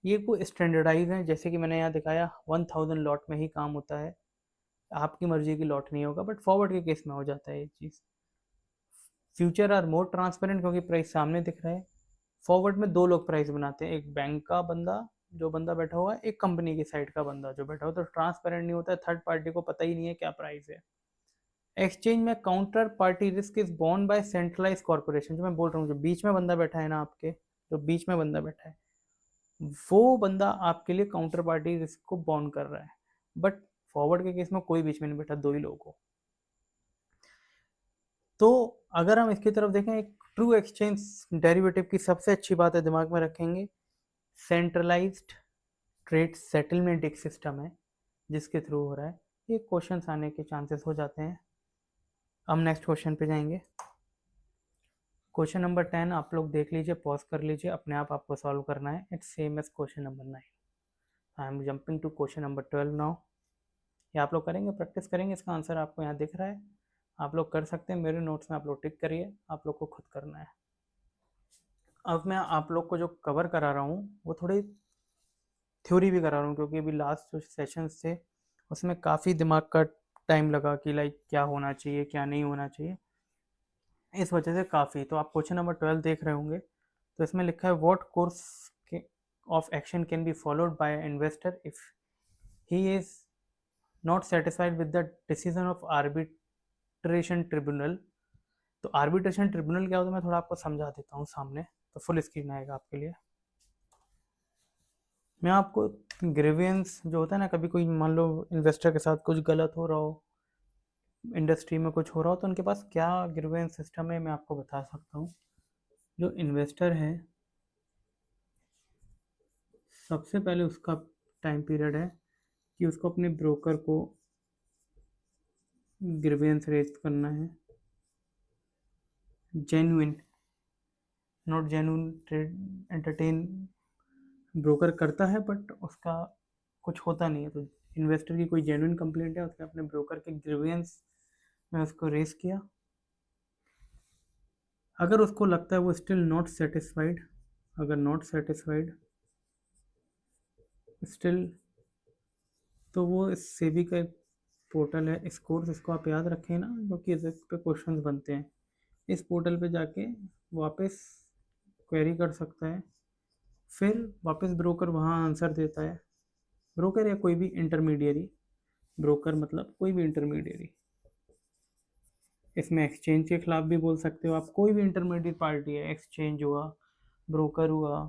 ये को स्टैंडर्डाइज है, जैसे कि मैंने यहाँ दिखाया 1000 लॉट में ही काम होता है, आपकी मर्जी की लॉट नहीं होगा, बट फॉरवर्ड के केस में हो जाता है ये चीज़। फ्यूचर आर मोर ट्रांसपेरेंट, क्योंकि प्राइस सामने दिख रहा है। फॉरवर्ड में दो लोग प्राइस बनाते हैं, एक बैंक का बंदा जो बंदा बैठा हुआ है, एक कंपनी की साइड का बंदा जो बैठा हुआ, तो ट्रांसपेरेंट नहीं होता है, थर्ड पार्टी को पता ही नहीं है क्या प्राइस है। एक्सचेंज में counter party risk is borne by centralize corporation. जो मैं बोल रहा हूँ, जो बीच में बंदा बैठा है ना आपके, जो बीच में बंदा बैठा है, वो बंदा आपके लिए काउंटर पार्टी रिस्क को बॉन्ड कर रहा है। बट फॉरवर्ड के केस में कोई बीच में नहीं बैठा, दो ही लोग हो। तो अगर हम इसकी तरफ देखें, एक ट्रू एक्सचेंज डेरिवेटिव की सबसे अच्छी बात है, दिमाग में रखेंगे, सेंट्रलाइज्ड ट्रेड सेटलमेंट एक सिस्टम है जिसके थ्रू हो रहा है। ये क्वेश्चन आने के चांसेस हो जाते हैं। हम नेक्स्ट क्वेश्चन पे जाएंगे। क्वेश्चन नंबर 10 आप लोग देख लीजिए, पॉज कर लीजिए, अपने आप आपको सॉल्व करना है। It's same as question number 9। I am jumping to question number 12 now. ये आप लोग करेंगे, प्रैक्टिस करेंगे, इसका आंसर आपको यहाँ दिख रहा है, आप लोग कर सकते हैं। मेरे नोट्स में आप लोग टिक करिए, आप लोग को खुद करना है। अब मैं आप लोग को जो कवर करा रहा हूँ वो थोड़ी थ्योरी भी करा रहा हूँ, क्योंकि अभी लास्ट जो सेशंस थे उसमें काफ़ी दिमाग का टाइम लगा कि लाइक क्या होना चाहिए क्या नहीं होना चाहिए, इस वजह से काफ़ी। तो आप क्वेश्चन नंबर 12 देख रहे होंगे, तो इसमें लिखा है what course of action can be followed by investor if he is not satisfied with the decision of arbitration tribunal. तो आर्बिट्रेशन ट्रिब्यूनल क्या होता है, मैं थोड़ा आपको समझा देता हूँ सामने, तो फुल स्क्रीन आएगा आपके लिए। मैं आपको ग्रीवियंस जो होता है ना, कभी कोई मान लो इन्वेस्टर के साथ कुछ गलत हो रहा हो, इंडस्ट्री में कुछ हो रहा हो, तो उनके पास क्या ग्रीवियंस सिस्टम है मैं आपको बता सकता हूँ। जो इन्वेस्टर है, सबसे पहले उसका टाइम पीरियड है कि उसको अपने ब्रोकर को ग्रीवियंस रेज करना है। Genuine, not genuine trade entertain broker करता है, बट उसका कुछ होता नहीं है। तो इन्वेस्टर की कोई जेन्युइन कंप्लेंट है, उसने अपने ब्रोकर के ग्रीवियंस में उसको रेज किया। अगर उसको लगता है वो स्टिल नॉट सेटिस्फाइड, अगर नॉट सेटिस्फाइड स्टिल तो वो सेबी का एक पोर्टल है स्कोर्स, इसको आप याद रखें ना, क्योंकि इस पे क्वेश्चंस बनते हैं। इस पोर्टल पे जाके वापस क्वेरी कर सकता है, फिर वापस ब्रोकर वहाँ आंसर देता है। ब्रोकर या कोई भी इंटरमीडियरी, ब्रोकर मतलब कोई भी इंटरमीडियरी, इसमें एक्सचेंज के खिलाफ भी बोल सकते हो आप, कोई भी इंटरमीडिएट पार्टी है, एक्सचेंज हुआ, ब्रोकर हुआ,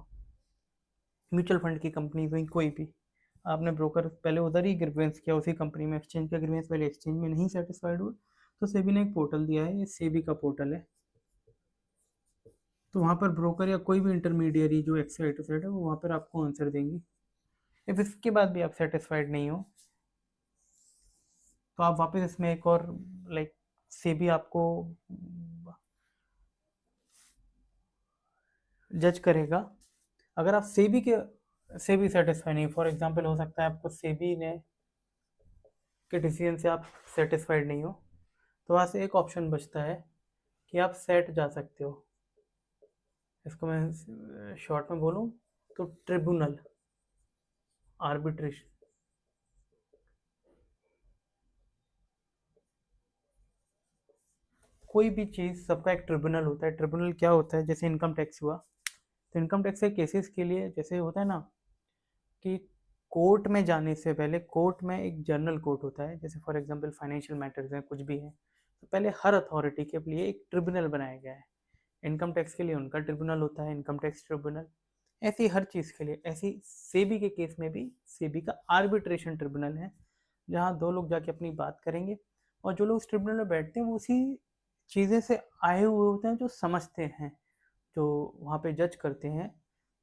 म्यूचुअल फंड की कंपनी हुई, कोई भी, आपने ब्रोकर पहले उधर ही ग्रीवेंस किया उसी कंपनी में, एक्सचेंज का ग्रीवेंस पहले एक्सचेंज में नहीं सेटिस्फाइड हुआ, तो सेबी ने एक पोर्टल दिया है, ये सेबी का पोर्टल है। तो वहाँ पर ब्रोकर या कोई भी इंटरमीडियरी जो एक्साइड टू साइड है वो वहाँ पर आपको आंसर देंगी। इफ इसके बाद भी आप सेटिस्फाइड नहीं हो तो आप वापस इसमें एक और लाइक सेबी आपको जज करेगा। अगर आप सेबी सेटिस्फाई नहीं, फॉर एग्जांपल हो सकता है आपको सेबी ने के डिसीजन से आप सेटिस्फाइड नहीं हो, तो वहाँ से एक ऑप्शन बचता है कि आप सेट जा सकते हो। इसको मैं शॉर्ट में बोलूँ तो ट्रिब्यूनल, आर्बिट्रेशन। कोई भी चीज़, सबका एक ट्रिब्यूनल होता है। ट्रिब्यूनल क्या होता है, जैसे इनकम टैक्स हुआ, तो इनकम टैक्स के केसेस के लिए जैसे होता है ना कि कोर्ट में जाने से पहले, कोर्ट में एक जनरल कोर्ट होता है, जैसे फॉर एग्जांपल फाइनेंशियल मैटर्स हैं, कुछ भी है, तो पहले हर अथॉरिटी के लिए एक ट्रिब्यूनल बनाया गया है। इनकम टैक्स के लिए उनका ट्रिब्यूनल होता है, इनकम टैक्स ट्रिब्यूनल। ऐसी हर चीज़ के लिए, ऐसी सेबी के केस में भी सेबी का आर्बिट्रेशन ट्रिब्यूनल है, जहाँ दो लोग जाके अपनी बात करेंगे, और जो लोग उस ट्रिब्यूनल में बैठते हैं वो उसी चीज़ें से आए हुए होते हैं, जो समझते हैं, जो वहाँ पे जज करते हैं,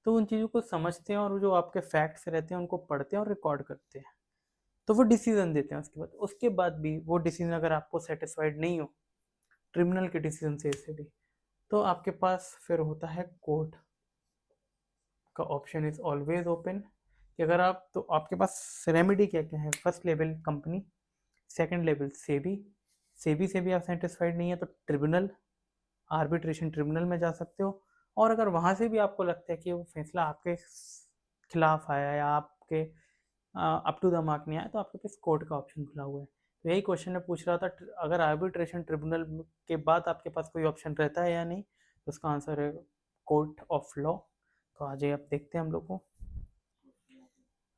तो उन चीज़ों को समझते हैं, और जो आपके फैक्ट्स रहते हैं उनको पढ़ते हैं और रिकॉर्ड करते हैं, तो वो डिसीजन देते हैं। उसके बाद भी वो डिसीजन अगर आपको सेटिस्फाइड नहीं हो ट्रिब्यूनल के डिसीजन से भी, तो आपके पास फिर होता है कोर्ट का ऑप्शन इज ऑलवेज ओपन, कि अगर आप, तो आपके पास रेमेडी क्या क्या है। First level company, second level SEBI, SEBI से भी आप सेटिस्फाइड नहीं है तो ट्रिब्यूनल, आर्बिट्रेशन ट्रिब्यूनल में जा सकते हो। और अगर वहाँ से भी आपको लगता है कि वो फैसला आपके खिलाफ आया या आपके अप टू द मार्क नहीं आया, तो आपके पास कोर्ट का ऑप्शन खुला हुआ है। तो यही क्वेश्चन में पूछ रहा था, अगर आर्बिट्रेशन ट्रिब्यूनल के बाद आपके पास कोई ऑप्शन रहता है या नहीं, तो उसका आंसर है कोर्ट ऑफ लॉ। तो आज आप देखते हैं हम लोग को।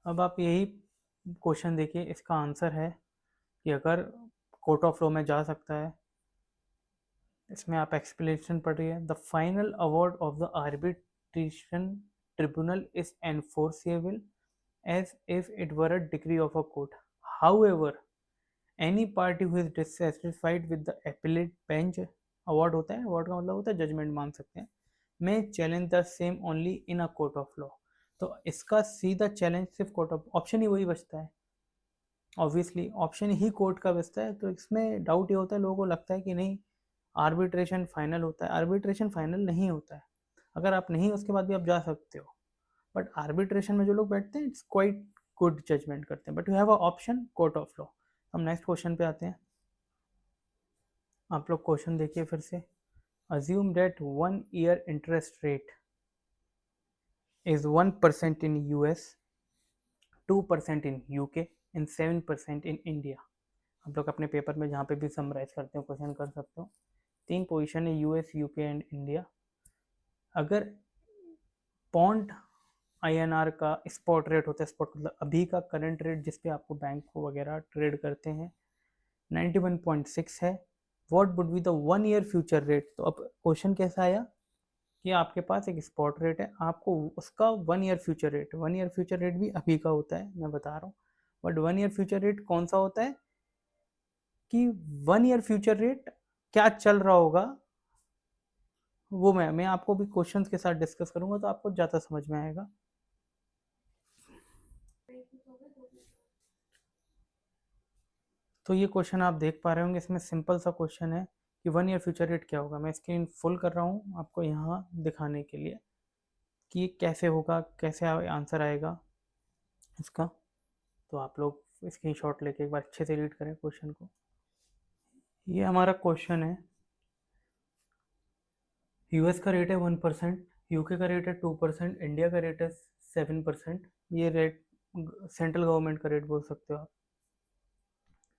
अब आप यही क्वेश्चन देखिए, इसका आंसर है कि अगर कोर्ट ऑफ लॉ में जा सकता है, इसमें आप एक्सप्लेनेशन पढ़ रही है, the final award of the arbitration tribunal is enforceable as if it were a degree of a court. However any party who is dissatisfied with the appellate bench, award होता है, अवार्ड का मतलब होता है judgement मान सकते हैं, may challenge the same only in a court of law. तो इसका सीधा चैलेंज सिर्फ कोर्ट ऑफ, ऑप्शन ही वही बचता है, ऑब्वियसली ऑप्शन ही कोर्ट का बचता है। तो इसमें डाउट ये होता है, लोगों को लगता है कि नहीं आर्बिट्रेशन फाइनल होता है, आर्बिट्रेशन फाइनल नहीं होता है। अगर आप नहीं, उसके बाद भी आप जा सकते हो, बट आर्बिट्रेशन में जो लोग बैठते हैं इट्स क्वाइट गुड जजमेंट करते हैं, but you have a option court of law. हम नेक्स्ट क्वेश्चन पे आते हैं। आप लोग क्वेश्चन देखिए फिर से। Assume that 1 year interest rate is 1% in US, 2% in UK and 7% in India. आप लोग अपने पेपर में जहाँ पे भी समराइज करते हो क्वेश्चन कर सकते हो। 3 पोजीशन है, यूएस, यूके एंड इंडिया। अगर पॉन्ड आईएनआर का स्पॉट रेट होता है, स्पॉट मतलब अभी का करंट रेट जिस पे आपको बैंक वगैरह ट्रेड करते हैं, 91.6 है, what would be the 1 year future rate. तो अब क्वेश्चन कैसा आया कि आपके पास एक स्पॉट रेट है, आपको उसका 1 year future rate, 1 year future rate भी अभी का होता है मैं बता रहा हूँ, बट 1 year फ्यूचर रेट कौन सा होता है कि 1 year फ्यूचर रेट क्या चल रहा होगा, वो मैं आपको भी क्वेश्चंस के साथ डिस्कस करूंगा, तो आपको ज़्यादा समझ में आएगा। तो ये क्वेश्चन आप देख पा रहे होंगे, इसमें सिंपल सा क्वेश्चन है कि 1 year फ्यूचर रेट क्या होगा। मैं स्क्रीन फुल कर रहा हूँ आपको यहाँ दिखाने के लिए कि ये कैसे होगा, कैसे आंसर आएगा इसका। तो आप लोग स्क्रीन शॉट लेके एक बार अच्छे से रीड करें क्वेश्चन को। ये हमारा क्वेश्चन है, यूएस का रेट है 1%, यूके का रेट है 2%, इंडिया का रेट है 7%। ये रेट सेंट्रल गवर्नमेंट का रेट बोल सकते हो आप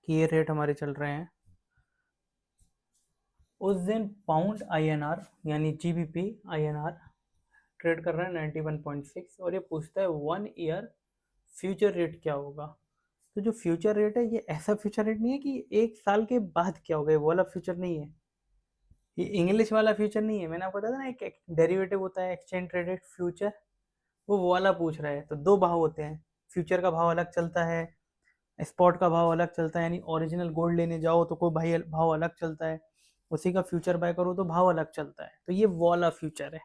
कि ये रेट हमारे चल रहे हैं। उस दिन पाउंड आईएनआर यानी जीबीपी आईएनआर ट्रेड कर रहा है 91.6 और ये पूछता है 1 ईयर फ्यूचर रेट क्या होगा। तो जो फ्यूचर रेट है ये ऐसा फ्यूचर रेट नहीं है कि 1 साल के बाद क्या होगा, ये वाला फ्यूचर नहीं है, ये इंग्लिश वाला फ्यूचर नहीं है। मैंने आपको बताया था ना एक डेरिवेटिव होता है एक्सचेंज ट्रेडेड फ्यूचर, वो वाला पूछ रहा है। तो दो भाव होते हैं, फ्यूचर का भाव अलग चलता है, स्पॉट का भाव अलग चलता है, यानी ओरिजिनल गोल्ड लेने जाओ तो कोई भाई भाव अलग चलता है, उसी का फ्यूचर बाय करो तो भाव अलग चलता है। तो ये वाला फ्यूचर है।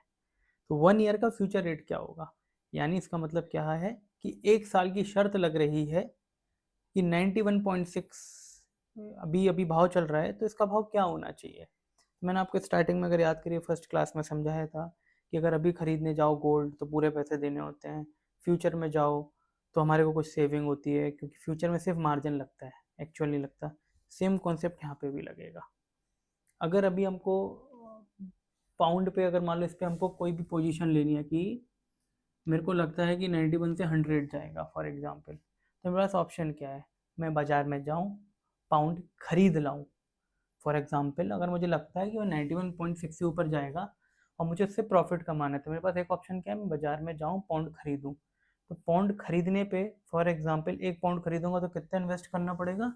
तो 1 ईयर का फ्यूचर रेट क्या होगा, यानी इसका मतलब क्या है कि 1 साल की शर्त लग रही है कि 91.6 अभी अभी भाव चल रहा है, तो इसका भाव क्या होना चाहिए। मैंने आपको स्टार्टिंग में अगर याद करिए फर्स्ट क्लास में समझाया था कि अगर अभी खरीदने जाओ गोल्ड तो पूरे पैसे देने होते हैं, फ्यूचर में जाओ तो हमारे को कुछ सेविंग होती है, क्योंकि फ्यूचर में सिर्फ मार्जिन लगता है, एक्चुअल नहीं लगता। सेम कॉन्सेप्ट यहाँ पे भी लगेगा। अगर अभी हमको पाउंड पे, अगर मान लो इस पर हमको कोई भी पोजीशन लेनी है कि मेरे को लगता है कि 91 से 100 जाएगा फॉर एग्जांपल, तो मेरे पास ऑप्शन क्या है, मैं बाज़ार में जाऊँ पाउंड खरीद लाऊँ। फॉर एग्जांपल अगर मुझे लगता है कि वो 91.6 से ऊपर जाएगा और मुझे उससे प्रॉफिट कमाना है, तो मेरे पास एक ऑप्शन क्या है, मैं बाज़ार में जाऊँ पाउंड खरीदूँ। तो पाउंड खरीदने पे फॉर एग्जांपल 1 पाउंड खरीदूंगा तो कितना इन्वेस्ट करना पड़ेगा,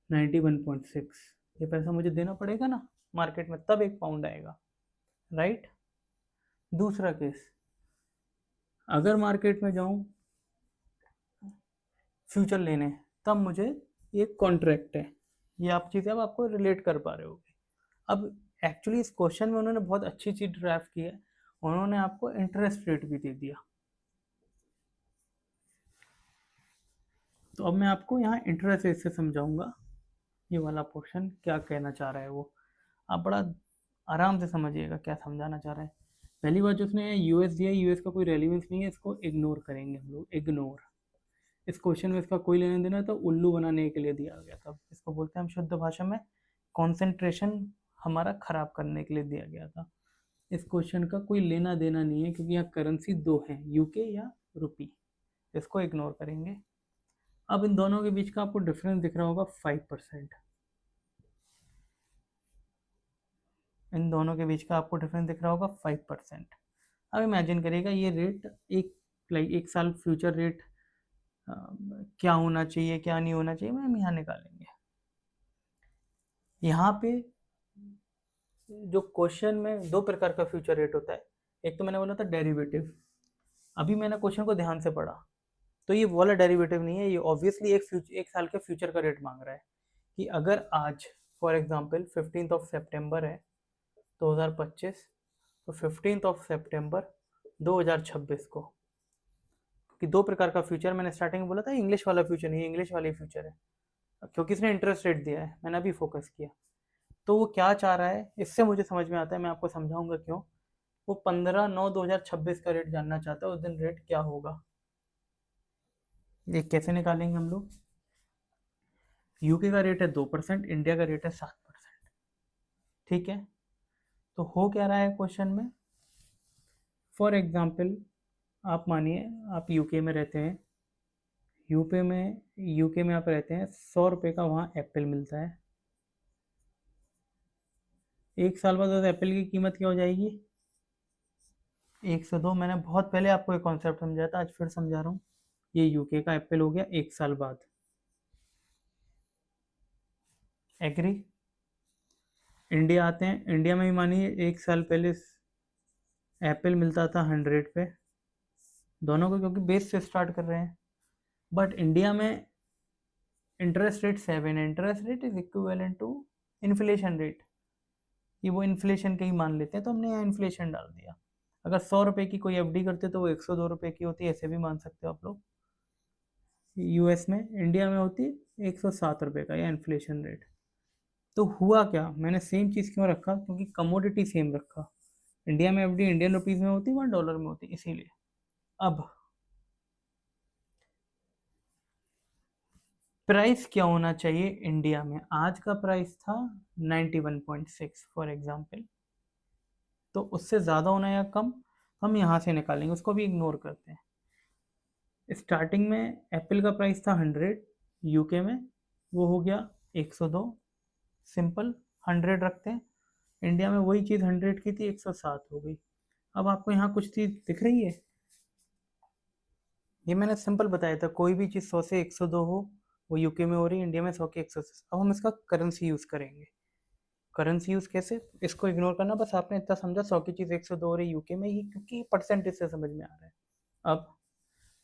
91.6, ये पैसा मुझे देना पड़ेगा ना मार्केट में, तब 1 पाउंड आएगा, राइट। दूसरा केस, अगर मार्केट में जाऊँ फ्यूचर लेने, तब मुझे एक कॉन्ट्रैक्ट है, ये आप चीज़ें अब आपको रिलेट कर पा रहे होगे। अब एक्चुअली इस क्वेश्चन में उन्होंने बहुत अच्छी चीज़ ड्राफ्ट की है, उन्होंने आपको इंटरेस्ट रेट भी दे दिया। तो अब मैं आपको यहाँ इंटरेस्ट रेट से समझाऊंगा ये वाला पोर्शन क्या कहना चाह रहा है वो, आप बड़ा आराम से समझिएगा क्या समझाना चाह रहा है। पहली बात जो उसने यूएस दिया, यूएस का कोई रेलिवेंस नहीं है, इसको इग्नोर करेंगे हम लोग, इग्नोर। इस क्वेश्चन में इसका कोई लेना देना, तो उल्लू बनाने के लिए दिया गया था, इसको बोलते हैं हम शुद्ध भाषा में कंसंट्रेशन हमारा खराब करने के लिए दिया गया था। इस क्वेश्चन का कोई लेना देना नहीं है, क्योंकि यहाँ करेंसी दो है, यूके या रुपी, इसको इग्नोर करेंगे। अब इन दोनों के बीच का आपको डिफरेंस दिख रहा होगा 5%, इन दोनों के बीच का आपको डिफरेंस दिख रहा होगा 5%। अब इमेजिन करिएगा ये रेट एक 1 साल फ्यूचर रेट क्या होना चाहिए क्या नहीं होना चाहिए, हम यहाँ निकालेंगे। यहाँ पे जो क्वेश्चन में दो प्रकार का फ्यूचर रेट होता है, एक तो मैंने बोला था डेरिवेटिव, अभी मैंने क्वेश्चन को ध्यान से पढ़ा तो ये वाला डेरिवेटिव नहीं है, ये ऑब्वियसली एक साल के फ्यूचर का रेट मांग रहा है कि अगर आज फॉर एग्जांपल 15 सितंबर है 2025, तो 15 सितंबर 2026 को, कि दो प्रकार का फ्यूचर मैंने स्टार्टिंग में बोला था, इंग्लिश वाला फ्यूचर नहीं है, इंग्लिश वाली फ्यूचर है, क्योंकि इसने इंटरेस्ट रेट दिया है, मैंने अभी फोकस किया। तो वो क्या चाह रहा है इससे मुझे समझ में आता है, मैं आपको समझाऊंगा क्यों। वो 15/9/2026 का रेट जानना चाहता है, उस दिन रेट क्या होगा। ये कैसे निकालेंगे हम लोग, यूके का रेट है 2%, इंडिया का रेट है 7%, ठीक है। तो हो क्या रहा है क्वेश्चन में, फॉर एग्जाम्पल आप मानिए आप यूके में रहते हैं, यूके में आप रहते हैं, 100 रुपये का वहाँ एप्पल मिलता है। 1 साल बाद उस एप्पल की कीमत क्या हो जाएगी, 102। मैंने बहुत पहले आपको एक कॉन्सेप्ट समझाया था, आज फिर समझा रहा हूँ। ये यूके का एप्पल हो गया 1 साल बाद, एग्री। इंडिया आते हैं, इंडिया में भी मानिए 1 साल पहले एप्पल मिलता था 100 पे, दोनों को क्योंकि बेस से स्टार्ट कर रहे हैं। बट इंडिया में इंटरेस्ट रेट 7 है, interest rate is equivalent to inflation rate, कि वो इन्फ्लेशन के ही मान लेते हैं, तो हमने यहाँ इन्फ्लेशन डाल दिया। अगर 100 रुपये की कोई एफडी करते तो वो 102 रुपये की होती है, ऐसे भी मान सकते हो आप लोग। यूएस में, इंडिया में होती 107 रुपये का या इन्फ्लेशन रेट। तो हुआ क्या, मैंने सेम चीज़ क्यों रखा, क्योंकि कमोडिटी सेम रखा। इंडिया में एफडी इंडियन रुपीज़ में होती, वहाँ डॉलर में होती, इसीलिए। अब प्राइस क्या होना चाहिए इंडिया में, आज का प्राइस था 91.6 फॉर एग्जांपल, तो उससे ज़्यादा होना या कम हम यहाँ से निकालेंगे, उसको भी इग्नोर करते हैं। स्टार्टिंग में एप्पल का प्राइस था 100 यूके में, वो हो गया 102, सिंपल 100 रखते हैं। इंडिया में वही चीज़ 100 की थी, 107 हो गई। अब आपको यहाँ कुछ चीज़ दिख रही है, ये मैंने सिंपल बताया था, कोई भी चीज़ 100 से 102 हो वो यूके में हो रही है, इंडिया में 100 के 100। अब हम इसका करेंसी यूज़ करेंगे। करेंसी यूज़ कैसे, इसको इग्नोर करना, बस आपने इतना समझा 100 की चीज़ 102 हो रही है यूके में ही, क्योंकि परसेंटेज से समझ में आ रहा है। अब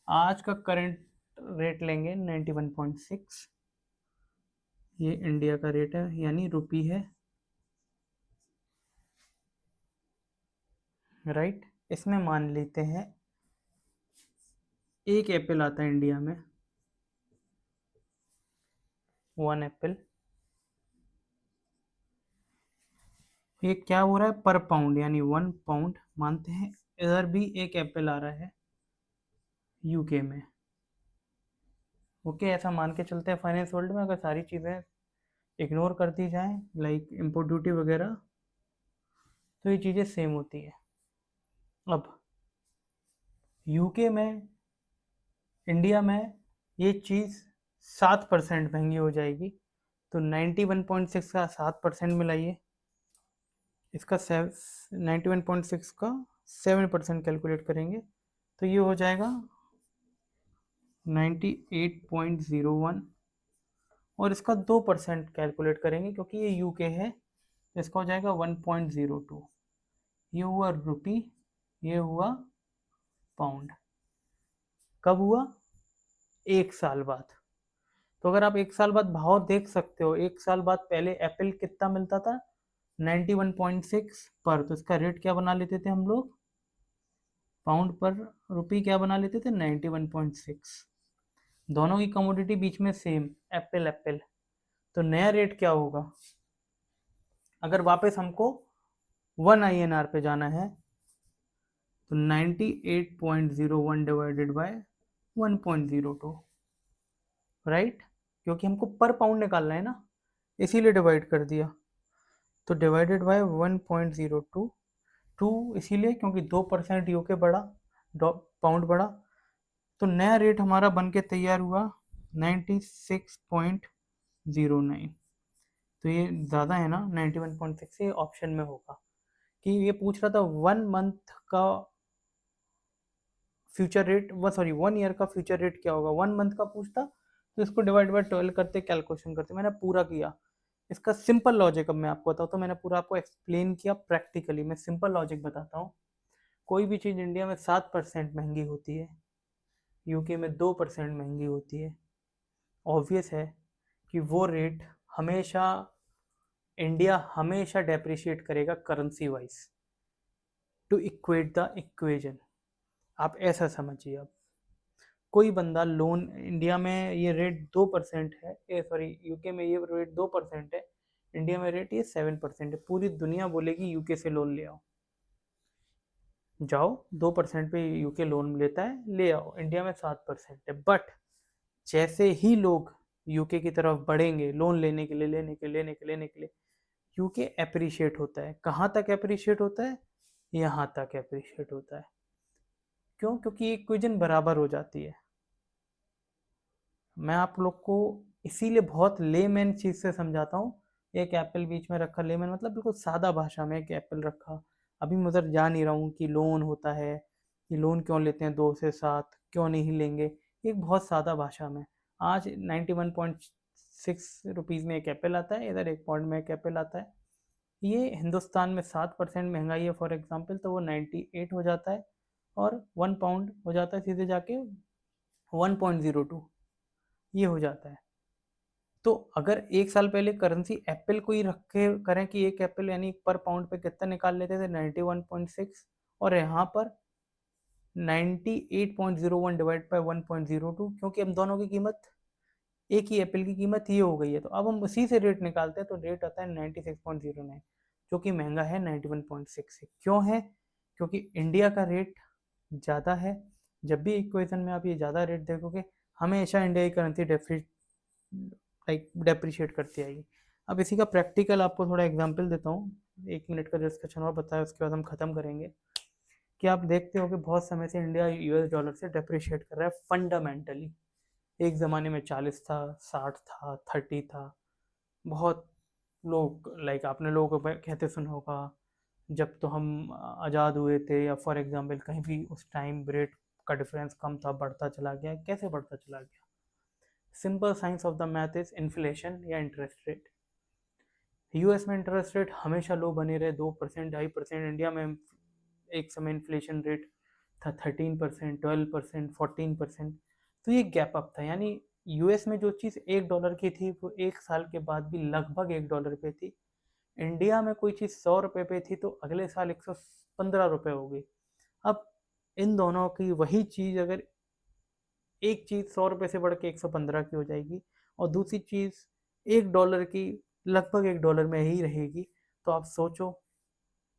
आज का करंट रेट लेंगे 91.6, ये इंडिया का रेट है यानी रुपी है, राइट। इसमें मान लेते हैं एक एप्पल आता है इंडिया में, 1 एप्पल। ये क्या हो रहा है पर पाउंड, यानी 1 पाउंड मानते हैं। इधर भी एक एप्पल आ रहा है यूके में, ओके। ऐसा मान के चलते हैं फाइनेंस वर्ल्ड में, अगर सारी चीज़ें इग्नोर कर दी जाएँ लाइक इम्पोर्ट ड्यूटी वगैरह, तो ये चीज़ें सेम होती है। अब यूके में, इंडिया में ये चीज़ 7% महंगी हो जाएगी, तो 91.6 का 7% मिलाइए, इसका 91.6 का 7% कैलकुलेट करेंगे तो ये हो जाएगा 98.01, और इसका 2% कैलकुलेट करेंगे क्योंकि ये यूके है, इसका हो जाएगा 1.02। ये हुआ रुपी, ये हुआ पाउंड। कब हुआ, 1 साल बाद। तो अगर आप 1 साल बाद भाव देख सकते हो, 1 साल बाद पहले एप्पल कितना मिलता था, 91.6 पर, तो इसका रेट क्या बना लेते थे हम लोग, पाउंड पर रुपी क्या बना लेते थे, 91.6। दोनों की कमोडिटी बीच में सेम, एप्पल एप्पल। तो नया रेट क्या होगा, अगर वापस हमको 1 INR पे जाना है तो 98.01 डिवाइडेड बाय 1.02, राइट, क्योंकि हमको पर पाउंड निकालना है ना, इसीलिए डिवाइड कर दिया। तो डिवाइडेड बाय 1.02, 2 इसीलिए क्योंकि 2% यूके बढ़ा, पाउंड बढ़ा, तो नया रेट हमारा बन के तैयार हुआ 96.09। तो ये ज़्यादा है ना 91.6 से, ऑप्शन में होगा कि ये पूछ रहा था 1 मंथ का फ्यूचर रेट, वो सॉरी 1 ईयर का फ्यूचर रेट क्या होगा, 1 मंथ का पूछता तो इसको डिवाइड बाय 12 करते, कैलकुलेशन करते, मैंने पूरा किया। इसका सिंपल लॉजिक अब मैं आपको बताता हूँ, मैंने पूरा आपको एक्सप्लेन किया प्रैक्टिकली, मैं सिंपल लॉजिक बताता हूँ। कोई भी चीज़ इंडिया में 7% महंगी होती है, यूके में 2% महंगी होती है, ऑब्वियस है कि वो रेट हमेशा, इंडिया हमेशा डेप्रिशिएट करेगा currency wise, to equate the equation. आप ऐसा समझिए, अब कोई बंदा लोन, इंडिया में ये रेट 2% है, सॉरी यूके में ये रेट 2% है, इंडिया में रेट ये 7% है। पूरी दुनिया बोलेगी यूके से लोन ले आओ, जाओ 2% पे यूके लोन लेता है, ले आओ। इंडिया में 7% है, बट जैसे ही लोग यूके की तरफ बढ़ेंगे लोन लेने के लिए, लेने के लिए, यूके अप्रिशिएट होता है। कहाँ तक अप्रिशिएट होता है, यहाँ तक अप्रिशिएट होता है। क्यों, क्योंकि इक्वेशन बराबर हो जाती है। मैं आप लोग को इसीलिए बहुत लेमैन चीज़ से समझाता हूँ। एक एप्पल बीच में रखा, लेमैन मतलब बिल्कुल सादा भाषा में एक एप्पल रखा। अभी मैं उधर जा नहीं रहा हूँ कि लोन होता है, कि लोन क्यों लेते हैं 2 से 7, क्यों नहीं लेंगे, एक बहुत सादा भाषा में। आज 91.6 रुपीज़ में एक एप्पल आता है, इधर 1 पाउंड में एक एप्पल आता है। ये हिंदुस्तान में 7% महंगाई है फॉर एग्जाम्पल, तो वो 98 हो जाता है, और 1 पाउंड हो जाता है सीधे जाके 1.02, ये हो जाता है। तो अगर 1 साल पहले करेंसी एप्पल को ही रख के करें कि एक एप्पल यानी पर पाउंड पे कितना निकाल लेते थे, 91.6, और यहाँ पर 98.01 डिवाइड बाय 1.02, क्योंकि हम दोनों की कीमत, एक ही एप्पल की कीमत ये हो गई है, तो अब हम उसी से रेट निकालते हैं, तो रेट आता है 96.09, जो कि महंगा है 91.6 से। क्यों है, क्योंकि इंडिया का रेट ज़्यादा है। जब भी इक्वेशन में आप ये ज़्यादा रेट देखोगे, हमेशा इंडिया की करेंसी डेप्रिशिएट करती आएगी। अब इसी का प्रैक्टिकल आपको थोड़ा एग्जांपल देता हूँ, 1 मिनट का डिस्कशन और बताया, उसके बाद हम ख़त्म करेंगे कि आप देखते हो कि बहुत समय से इंडिया यूएस डॉलर से डेप्रिशिएट कर रहा है फंडामेंटली। एक ज़माने में 40 था, 60 था, 30 था। बहुत लोग लाइक आपने लोगों को कहते सुना होगा, जब तो हम आज़ाद हुए थे, या फॉर एग्जांपल कहीं भी उस टाइम रेट का डिफरेंस कम था, बढ़ता चला गया। कैसे बढ़ता चला गया? Simple science of the math is inflation या इंटरेस्ट रेट। यूएस में इंटरेस्ट रेट हमेशा लो बने रहे, 2%, 2.5%। इंडिया में एक समय इन्फ्लेशन रेट था 13%, 12%, 14%। तो ये गैप अप था, यानी यूएस में जो चीज़ $1 की थी वो 1 साल के बाद भी लगभग $1 पे थी। इंडिया में कोई चीज़ $100 पे थी तो अगले साल $115 हो गई। अब इन दोनों की वही चीज़, अगर एक चीज़ $100 से बढ़ के 115 की हो जाएगी और दूसरी चीज़ $1 की लगभग $1 में ही रहेगी, तो आप सोचो,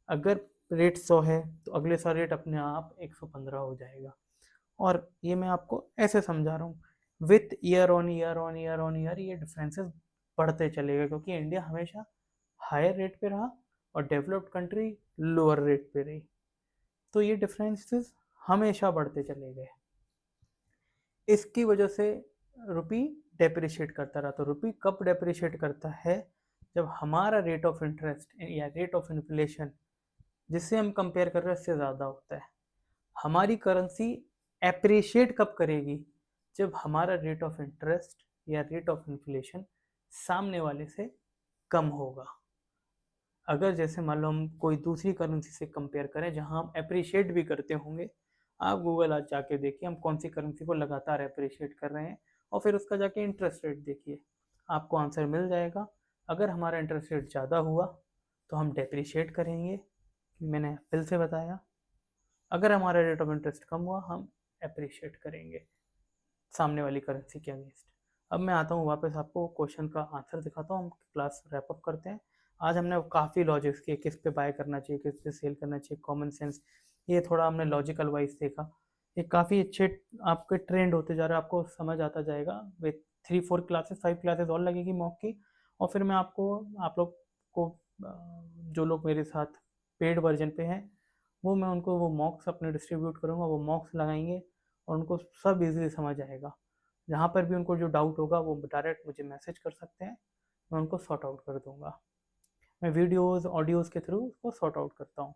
अगर रेट 100 है तो अगले साल रेट अपने आप 115 हो जाएगा। और ये मैं आपको ऐसे समझा रहा हूँ, with year on year on year on year ये डिफरेंसेस बढ़ते चलेगा, क्योंकि इंडिया हमेशा हायर रेट पे रहा और डेवलप्ड कंट्री लोअर रेट पे रही। तो ये डिफरेंसेस हमेशा बढ़ते चले गए। इसकी वजह से रुपी डेप्रिशिएट करता रहा। तो रुपी कब डेप्रिशिएट करता है? जब हमारा रेट ऑफ इंटरेस्ट या रेट ऑफ इन्फ्लेशन जिससे हम कंपेयर कर रहे हैं उससे ज़्यादा होता है। हमारी करेंसी एप्रिशिएट कब करेगी? जब हमारा रेट ऑफ इंटरेस्ट या रेट ऑफ इन्फ्लेशन सामने वाले से कम होगा। अगर जैसे मान लो हम कोई दूसरी करेंसी से कंपेयर करें जहां हम अप्रिशिएट भी करते होंगे, आप गूगल आज जाके देखिए हम कौन सी करेंसी को लगातार अप्रिशिएट कर रहे हैं और फिर उसका जाके इंटरेस्ट रेट देखिए, आपको आंसर मिल जाएगा। अगर हमारा इंटरेस्ट रेट ज़्यादा हुआ तो हम डेप्रिशिएट करेंगे, मैंने एप्पल से बताया। अगर हमारा रेट ऑफ इंटरेस्ट कम हुआ हम अप्रिशिएट करेंगे सामने वाली करेंसी के अगेंस्ट। अब मैं आता हूँ वापस आपको क्वेश्चन का आंसर दिखाता हूँ, हम क्लास रैप अप करते हैं। आज हमने काफ़ी लॉजिक्स किए, किस पे बाय करना चाहिए, किस पे सेल करना चाहिए, कॉमन सेंस, ये थोड़ा हमने लॉजिकल वाइज देखा। ये काफ़ी अच्छे आपके ट्रेंड होते जा रहे हैं, आपको समझ आता जाएगा। विथ 3-4 क्लासेस 5 क्लासेस और लगेगी मॉक की, और फिर मैं आपको आप लोग को जो लोग मेरे साथ पेड वर्जन पे हैं वो मैं उनको वो मॉक्स अपने डिस्ट्रीब्यूट करूँगा, वो मॉक्स लगाएंगे और उनको सब इजीली समझ आएगा। जहाँ पर भी उनको जो डाउट होगा वो डायरेक्ट मुझे मैसेज कर सकते हैं, मैं उनको सॉर्ट आउट कर दूंगा। मैं वीडियोस ऑडियोज़ के थ्रू उसको सॉर्ट आउट करता हूँ।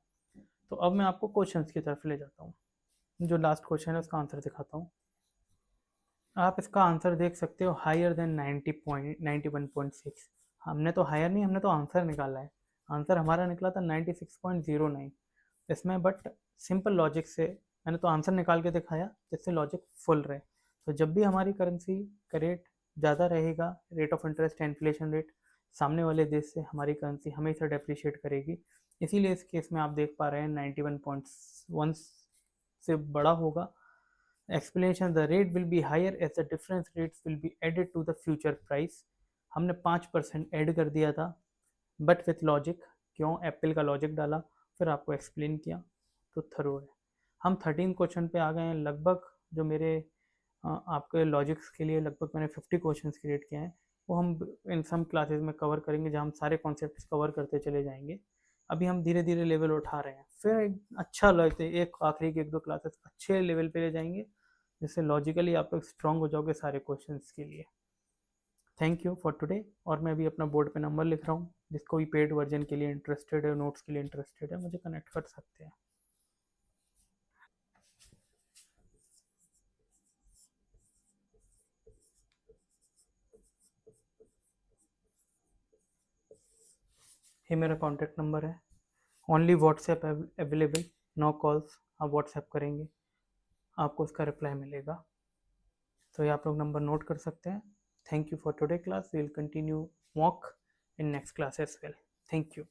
तो अब मैं आपको क्वेश्चंस की तरफ ले जाता हूँ। जो लास्ट क्वेश्चन है उसका आंसर दिखाता हूँ। आप इसका आंसर देख सकते हो, हायर देन 91.6। हमने तो हायर नहीं, हमने तो आंसर निकाला है। आंसर हमारा निकला था 96.09। इसमें बट सिंपल लॉजिक से मैंने तो आंसर निकाल के दिखाया जिससे लॉजिक फुल रहे। तो जब भी हमारी करेंसी का रेट ज़्यादा रहेगा, rate of interest inflation rate, सामने वाले देश से हमारी करेंसी हमेशा डेप्रिशिएट करेगी। इसीलिए इस केस में आप देख पा रहे हैं 91.1 से बड़ा होगा। Explanation, the rate will be higher as the difference rates will be added to the future price. हमने 5% ऐड कर दिया था बट विथ लॉजिक। क्यों? एप्पल का लॉजिक डाला, फिर आपको एक्सप्लेन किया, तो थरो है। हम 13 क्वेश्चन पे आ गए हैं लगभग। जो मेरे आपके लॉजिक्स के लिए लगभग मैंने 50 क्वेश्चन क्रिएट किए हैं, वो हम इन सम क्लासेस में कवर करेंगे, जहाँ हम सारे कॉन्सेप्ट कवर करते चले जाएंगे। अभी हम धीरे धीरे लेवल उठा रहे हैं, फिर एक अच्छा लगते एक आखिरी के 1-2 क्लासेस अच्छे लेवल पे ले जाएंगे, जिससे लॉजिकली आप लोग स्ट्रॉन्ग हो जाओगे सारे क्वेश्चंस के लिए। Thank you for today. और मैं भी अपना बोर्ड पे नंबर लिख रहा हूँ, जिसको भी पेड वर्जन के लिए इंटरेस्टेड है, नोट्स के लिए इंटरेस्टेड है, मुझे कनेक्ट कर सकते हैं। ये मेरा कॉन्टैक्ट नंबर है। Only WhatsApp available, no calls. आप व्हाट्सएप करेंगे आपको उसका रिप्लाई मिलेगा। तो ये आप लोग नंबर नोट कर सकते हैं। Thank you for today class, we will continue mock in next class as well. Thank you.